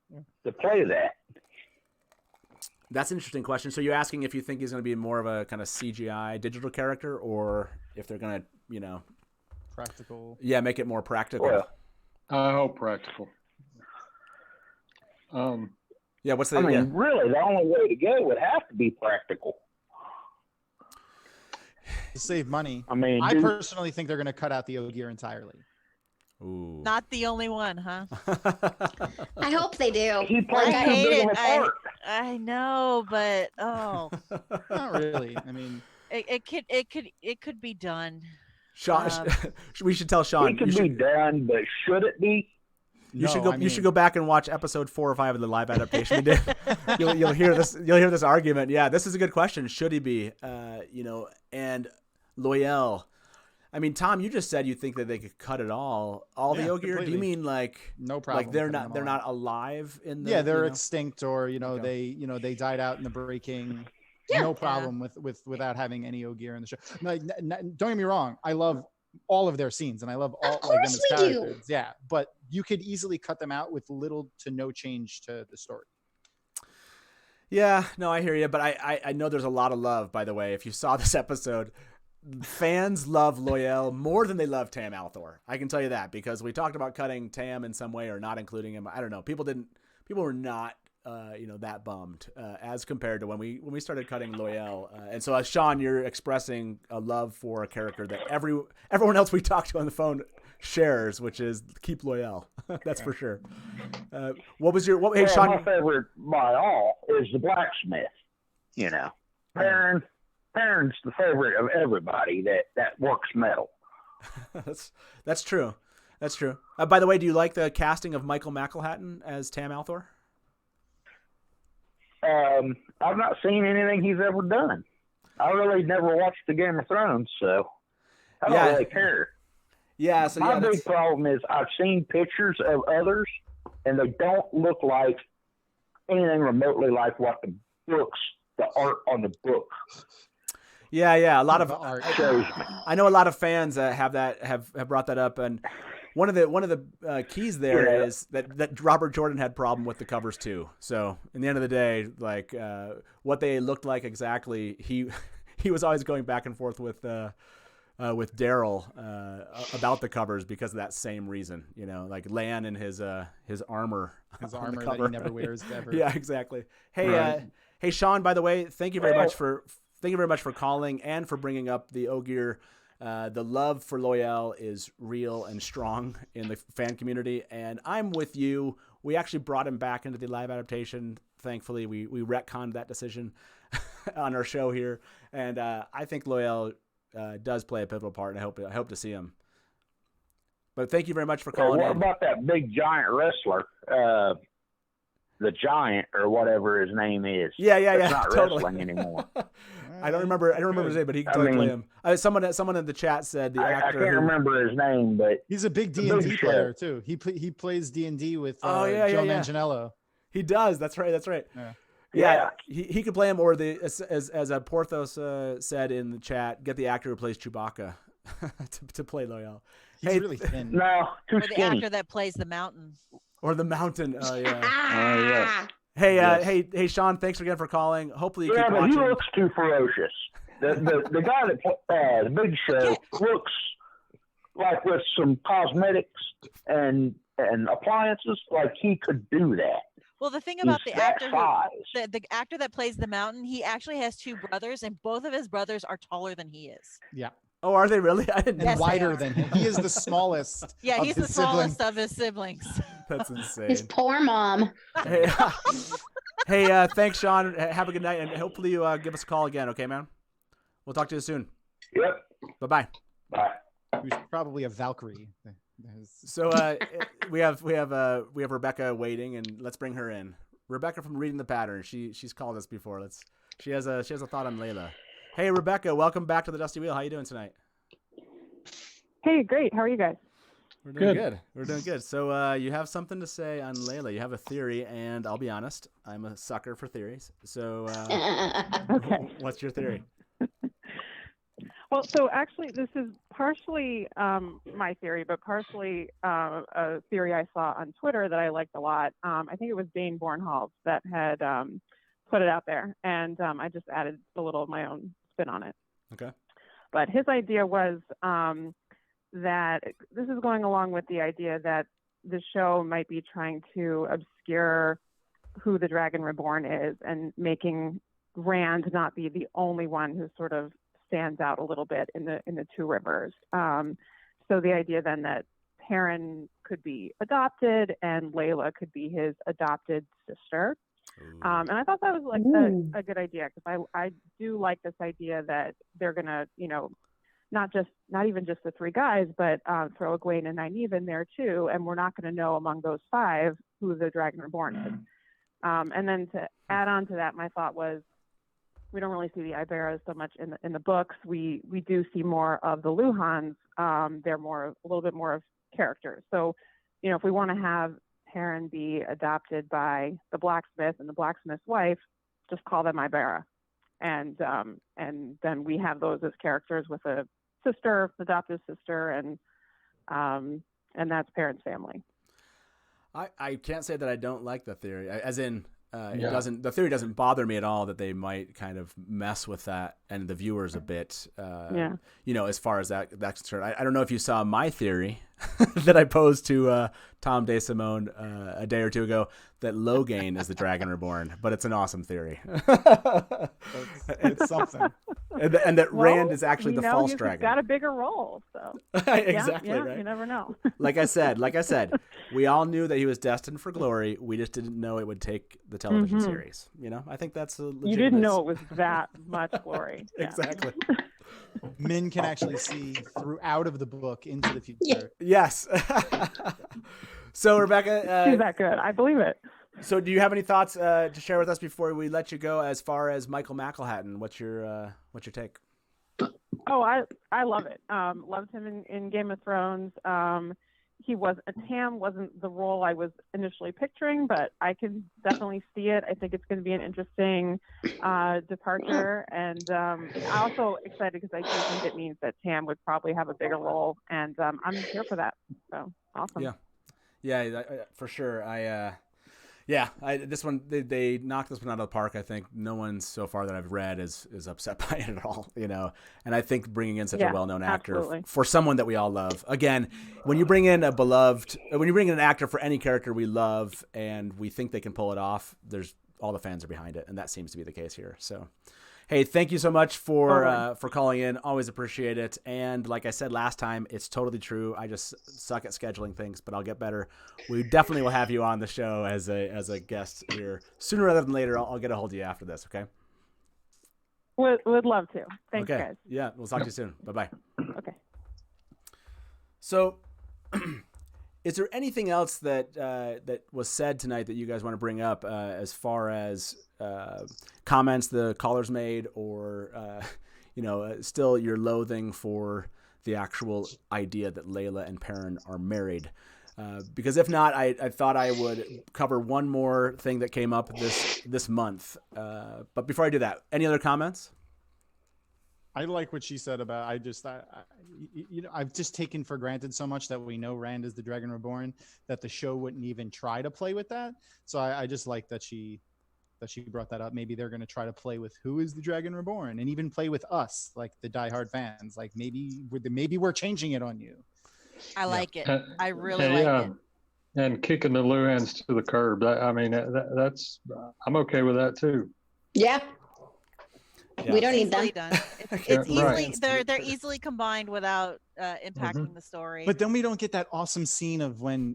to play that? That's an interesting question. So you're asking if you think he's going to be more of a kind of CGI digital character, or if they're going to, you know, practical. Yeah, make it more practical. Well, I hope practical. Yeah, what's the? I mean, really, the only way to go would have to be practical. To save money. I mean, I personally think they're going to cut out the Ogier entirely. Ooh. Not the only one, huh? I hope they do. He plays I too hate big it. of a part. I know, but Not really. I mean, it could be done. Sean, we should tell Sean. It could be done, but should it be? You should go back and watch episode 4 or 5 of the live adaptation we did. You'll hear this. You'll hear this argument. Yeah, this is a good question. Should he be? You know, and Loyal. I mean, Tom, you just said you think that they could cut it all the Ogier. Completely. Do you mean like no problem? Like they're not alive in the? Yeah, they're you know? extinct, or they died out in the breaking. Yeah, no problem without having any Ogier in the show. No, don't get me wrong. I love all of their scenes, and I love all like them as characters. Do. Yeah, but you could easily cut them out with little to no change to the story. Yeah, no, I hear you, but I know there's a lot of love. By the way, if you saw this episode, fans love Loyal more than they love Tam Althor. I can tell you that, because we talked about cutting Tam in some way or not including him. I don't know. People were not that bummed as compared to when we started cutting Loyal. And so, Sean, you're expressing a love for a character that everyone else we talked to on the phone shares, which is keep Loyal. That's for sure. What was your Hey, Sean, my favorite by all is the blacksmith. You know, Perrin's the favorite of everybody that works metal. That's true. That's true. By the way, do you like the casting of Michael McElhatton as Tam Althor? I've not seen anything he's ever done. I really never watched the Game of Thrones, so I don't really care. Yeah, so my big problem is I've seen pictures of others, and they don't look like anything remotely like what the art on the book. Yeah. A lot of art shows me. I know a lot of fans have brought that up, and one of the keys there is that Robert Jordan had problem with the covers too. So in the end of the day, like what they looked like exactly, he was always going back and forth with Daryl about the covers because of that same reason. You know, like Lan and his armor. His armor that he never wears ever. Yeah, exactly. Hey, hey, Sean. By the way, thank you very much for calling and for bringing up the Ogier. The love for Loyal is real and strong in the fan community, and I'm with you. We actually brought him back into the live adaptation. Thankfully, we retconned that decision on our show here, and I think Loyal does play a pivotal part, and I hope to see him. But thank you very much for calling. What about that big giant wrestler, the Giant or whatever his name is? Yeah. It's not totally. wrestling anymore. I don't remember his name, but he can totally play him. Someone in the chat said the actor. I can't remember his name, but he's a big D&D player too. He plays D&D with Joe Manganiello. He does. That's right. Yeah. He could play him, or as Porthos said in the chat, get the actor who plays Chewbacca to play Loyal. He's really thin. No, too or skinny. the actor that plays the Mountain. Or the Mountain. Oh yeah. Oh yeah. Hey, Sean. Thanks again for calling. Hopefully you keep but watching. he looks too ferocious. The guy that the Big Show looks like with some cosmetics and appliances, like he could do that. Well, the thing about He's the actor the actor that plays the Mountain, he actually has two brothers, and both of his brothers are taller than he is. Yeah. Oh, are they really? I didn't know. And wider than him. He is the smallest. Yeah, he's the siblings. smallest of his siblings. That's insane. His poor mom. Hey, thanks, Sean. Have a good night, and hopefully you give us a call again. Okay, man. We'll talk to you soon. Yep. Bye. Bye. He's probably a Valkyrie. So we have Rebecca waiting, and let's bring her in. Rebecca from Reading the Pattern. She's called us before. She has a thought on Layla. Hey, Rebecca, welcome back to the Dusty Wheel. How you doing tonight? Hey, great. How are you guys? We're doing good. We're doing good. So you have something to say on Layla. You have a theory, and I'll be honest, I'm a sucker for theories. So okay. What's your theory? Well, so actually, this is partially my theory, but partially a theory I saw on Twitter that I liked a lot. I think it was Dane Bornholz that had put it out there, and I just added a little of my own spin on it. Okay. But his idea was that this is going along with the idea that the show might be trying to obscure who the Dragon Reborn is and making Rand not be the only one who sort of stands out a little bit in the Two Rivers. So the idea then that Perrin could be adopted and Layla could be his adopted sister. And I thought that was like a good idea, because I do like this idea that they're gonna, not even just the three guys, but throw Egwene and Nynaeve in there too, and we're not going to know among those five who the Dragon Reborn is. And then to add on to that, my thought was, we don't really see the Iberas so much in the books. We do see more of the Luhans. They're a little bit more of characters. So, if we want to have Perrin be adopted by the blacksmith and the blacksmith's wife, just call them Ibera, and then we have those as characters with a sister, adoptive sister, and that's Perrin's family. I can't say that I don't like the theory, as in the theory doesn't bother me at all that they might kind of mess with that and the viewers a bit. As far as that's concerned, I don't know if you saw my theory that I posed to Tom DeSimone a day or two ago, that Loghain is the Dragon Reborn, but it's an awesome theory. It's something. And that Rand is actually the false dragon. He's got a bigger role, so exactly. yeah, right. You never know. Like I said, we all knew that he was destined for glory. We just didn't know it would take the television series. I think that's a legitimate... You didn't know it was that much glory. Exactly. Min can actually see through out of the book into the future. Yes. So Rebecca, She's that good. I believe it. so do you have any thoughts to share with us before we let you go as far as Michael McElhatton? What's your take? Oh, I love it. Loved him in Game of Thrones. He was Tam wasn't the role I was initially picturing, but I can definitely see it. I think it's going to be an interesting departure, and I'm also excited because I do think it means that Tam would probably have a bigger role, and I'm here for that. So awesome. Yeah, for sure. This one they knocked this one out of the park. I think no one so far that I've read is upset by it at all, And I think bringing in such a well-known actor for someone that we all love. Again, when you bring in an actor for any character we love and we think they can pull it off, there's all the fans are behind it, and that seems to be the case here. So, hey, thank you so much for calling in. Always appreciate it. And like I said last time, it's totally true. I just suck at scheduling things, but I'll get better. We definitely will have you on the show as a guest here sooner rather than later. I'll get a hold of you after this. Okay. Would love to. Thanks, okay. guys. Yeah, we'll talk to you soon. Bye-bye. Okay. So, is there anything else that was said tonight that you guys want to bring up as far as comments the callers made, or still your loathing for the actual idea that Layla and Perrin are married? Because if not, I thought I would cover one more thing that came up this month. But before I do that, any other comments? I like what she said about. I've just taken for granted so much that we know Rand is the Dragon Reborn that the show wouldn't even try to play with that. So I just like that she brought that up. Maybe they're going to try to play with who is the Dragon Reborn, and even play with us, like the diehard fans. Like maybe we're changing it on you. I like it. I really like it. And kicking the Luhans to the curb. That's I'm okay with that too. Yeah. We don't need them. Done. It's easily they're easily combined without impacting the story. But then we don't get that awesome scene of when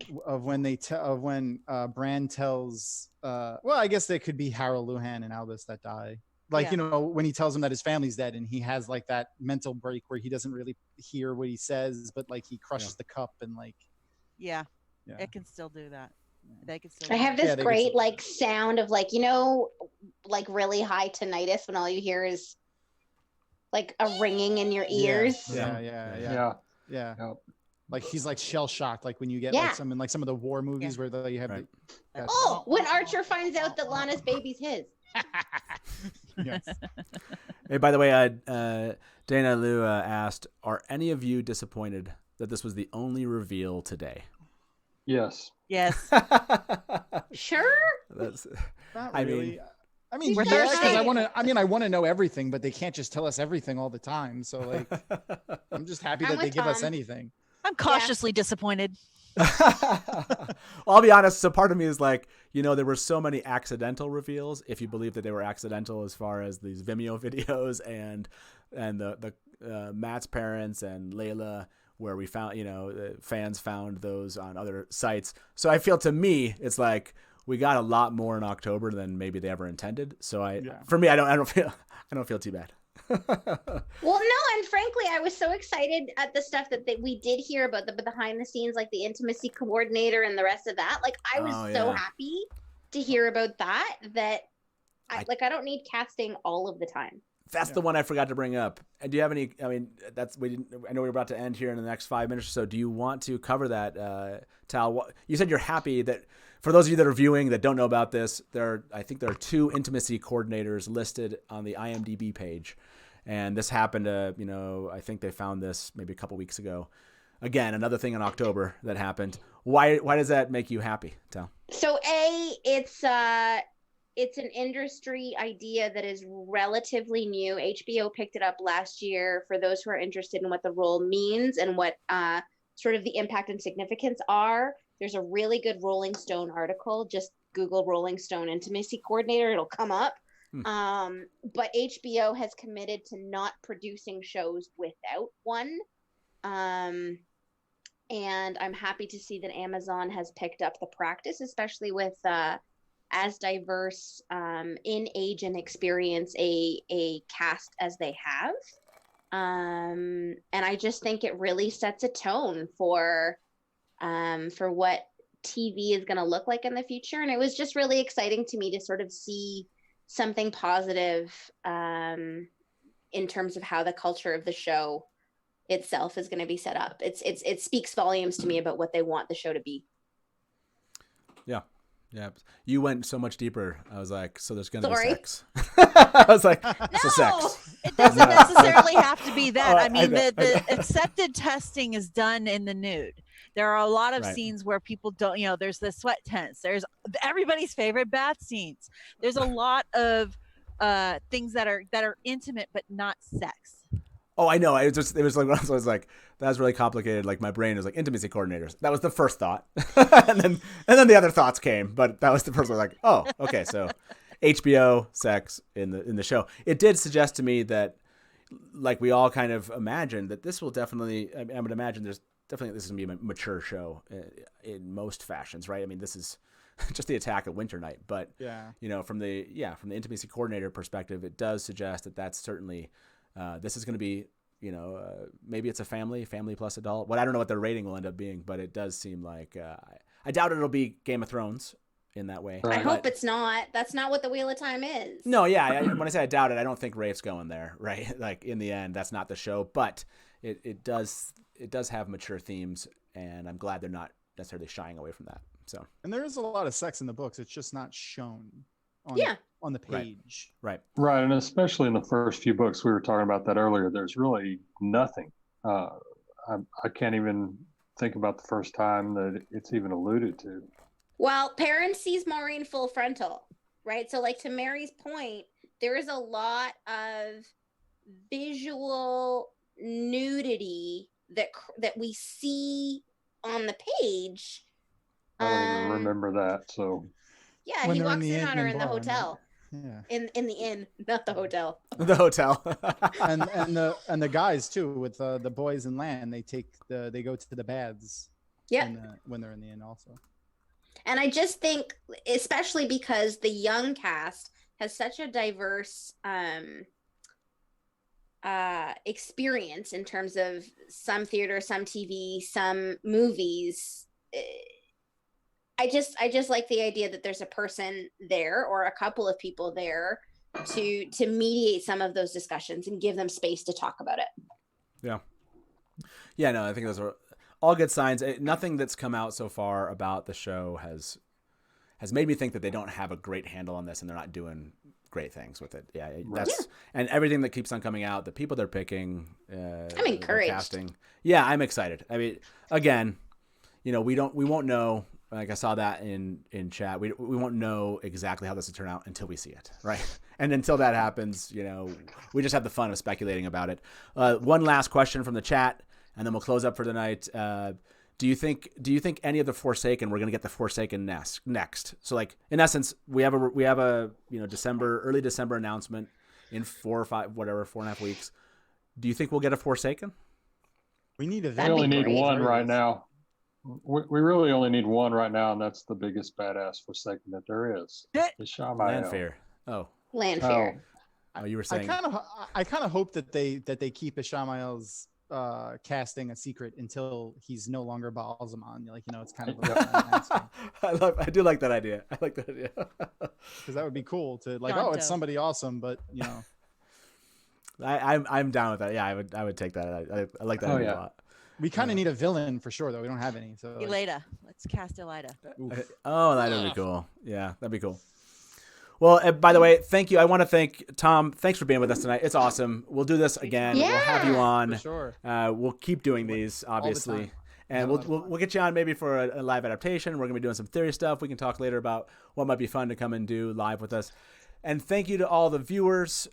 Bran tells. Well, I guess they could be Harold Luhan and Albus that die. When he tells him that his family's dead, and he has like that mental break where he doesn't really hear what he says, but like he crushes the cup and like. Yeah, it can still do that. They can still. I have this great sound of really high tinnitus when all you hear is like a ringing in your ears. Yeah. Like he's like shell shocked, like when you get some of the war movies where you have when Archer finds out that Lana's baby's his. Yes. Hey, by the way, Dana Liu asked, "Are any of you disappointed that this was the only reveal today?" Yes. Yes. Sure. That's not really. I mean, because I want to know everything, but they can't just tell us everything all the time. So like, I'm just happy that they give us anything. I'm cautiously disappointed. Well, I'll be honest. So part of me is like, there were so many accidental reveals, if you believe that they were accidental, as far as these Vimeo videos and the Matt's parents and Layla, where we found, fans found those on other sites. So I feel, to me, it's like we got a lot more in October than maybe they ever intended. So for me, I don't feel too bad. Well, no, and frankly, I was so excited at the stuff that we did hear about the behind the scenes, like the intimacy coordinator and the rest of that. Like, I was so happy to hear about that I don't need casting all of the time. That's the one I forgot to bring up. And do you have any? I mean, I know we're about to end here in the next 5 minutes or so. Do you want to cover that, Tal? You said you're happy that, for those of you that are viewing that don't know about this, I think there are 2 intimacy coordinators listed on the IMDb page, and this happened. I think they found this maybe a couple weeks ago. Again, another thing in October that happened. Why does that make you happy, Tal? So it's an industry idea that is relatively new. HBO picked it up last year for those who are interested in what the role means and what sort of the impact and significance are. There's a really good Rolling Stone article. Just Google Rolling Stone intimacy coordinator. It'll come up. But HBO has committed to not producing shows without one. And I'm happy to see that Amazon has picked up the practice, especially with as diverse in age and experience a cast as they have. And I just think it really sets a tone for what TV is going to look like in the future. And it was just really exciting to me to sort of see something positive in terms of how the culture of the show itself is going to be set up. It speaks volumes to me about what they want the show to be. Yeah. You went so much deeper. I was like, so there's going to be Sorry. sex. I was like, No, so sex. It doesn't necessarily have to be that. Oh, I mean, I the accepted testing is done in the nude. There are a lot of Right. scenes where people don't, there's the sweat tents. There's everybody's favorite bath scenes. There's a lot of things that are intimate but not sex. Oh, I know. It was like, I was like, that was really complicated. Like my brain was like intimacy coordinators. That was the first thought. and then the other thoughts came, but that was the first one. Like, oh, okay. So HBO sex in the show. It did suggest to me that, like, we all kind of imagined that this will definitely, I would imagine this is going to be a mature show in most fashions, right? I mean, this is just the attack at Winter Night, but from the intimacy coordinator perspective, it does suggest that that's certainly, this is going to be, maybe it's a family plus adult. I don't know what the rating will end up being, but it does seem like, I doubt it'll be Game of Thrones in that way. I hope it's not. That's not what the Wheel of Time is. No, yeah. When I say I doubt it, I don't think Rafe's going there, right? Like in the end, that's not the show, but it does have mature themes, and I'm glad they're not necessarily shying away from that. So, and there is a lot of sex in the books. It's just not shown on the page. Right. And especially in the first few books, we were talking about that earlier. There's really nothing. I can't even think about the first time that it's even alluded to. Well, Perrin sees Maureen full frontal, right? So, like, to Mary's point, there is a lot of visual nudity that we see on the page. I don't even remember that. So yeah, he walks in on her in the hotel. Yeah. In the inn, not the hotel. The hotel. and the guys too, with the boys in land, they go to the baths. Yeah. When they're in the inn also. And I just think, especially because the young cast has such a diverse experience in terms of some theater, some TV, some movies. I just like the idea that there's a person there or a couple of people there to mediate some of those discussions and give them space to talk about it. Yeah, no, I think those are all good signs. Nothing that's come out so far about the show has made me think that they don't have a great handle on this and they're not doing great things with it. And everything that keeps on coming out, the people they're picking, I'm encouraged. Casting. Yeah, I'm excited. I mean, again, we won't know. Like I saw that in chat, we won't know exactly how this will turn out until we see it, right? And until that happens, we just have the fun of speculating about it. One last question from the chat, and then we'll close up for the night. Do you think any of the Forsaken, we're going to get the Forsaken next? So, like, in essence, we have a early December announcement in 4 or 5, whatever, 4.5 weeks. Do you think we'll get a Forsaken? We need a. We only need one right now. We really only need one right now, and that's the biggest badass Forsaken that there is. It's Shamael. Landfair. Oh. Landfair. Oh, you were saying. I kind of hope that they keep Ishamael's casting a secret until he's no longer Balsamon. Like, it's kind of. I do like that idea. I like that idea. Because that would be cool to like. Gonto. Oh, it's somebody awesome, but I'm down with that. Yeah, I would take that. I like that idea a lot. We kind of need a villain for sure, though. We don't have any. So Elida. Let's cast Elida. Oh, that'd be cool. Yeah, that'd be cool. Well, by the way, thank you. I want to thank Tom. Thanks for being with us tonight. It's awesome. We'll do this again. Yeah. We'll have you on. For sure. We'll keep doing these, obviously. And we'll get you on maybe for a live adaptation. We're going to be doing some theory stuff. We can talk later about what might be fun to come and do live with us. And thank you to all the viewers,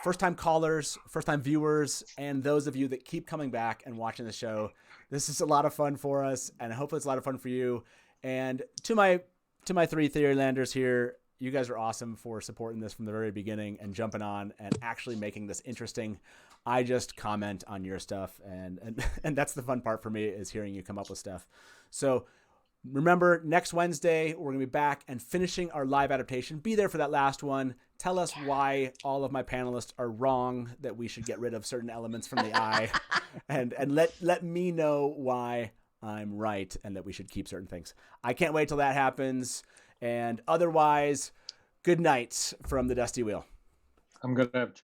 first-time callers, first-time viewers, and those of you that keep coming back and watching the show. This is a lot of fun for us, and hopefully it's a lot of fun for you. And to my 3 Theorylanders here, you guys are awesome for supporting this from the very beginning and jumping on and actually making this interesting. I just comment on your stuff, and that's the fun part for me, is hearing you come up with stuff. So Remember, next Wednesday, we're going to be back and finishing our live adaptation. Be there for that last one. Tell us why all of my panelists are wrong, that we should get rid of certain elements from the eye. and let me know why I'm right and that we should keep certain things. I can't wait till that happens. And otherwise, good night from the Dusty Wheel. I'm going to have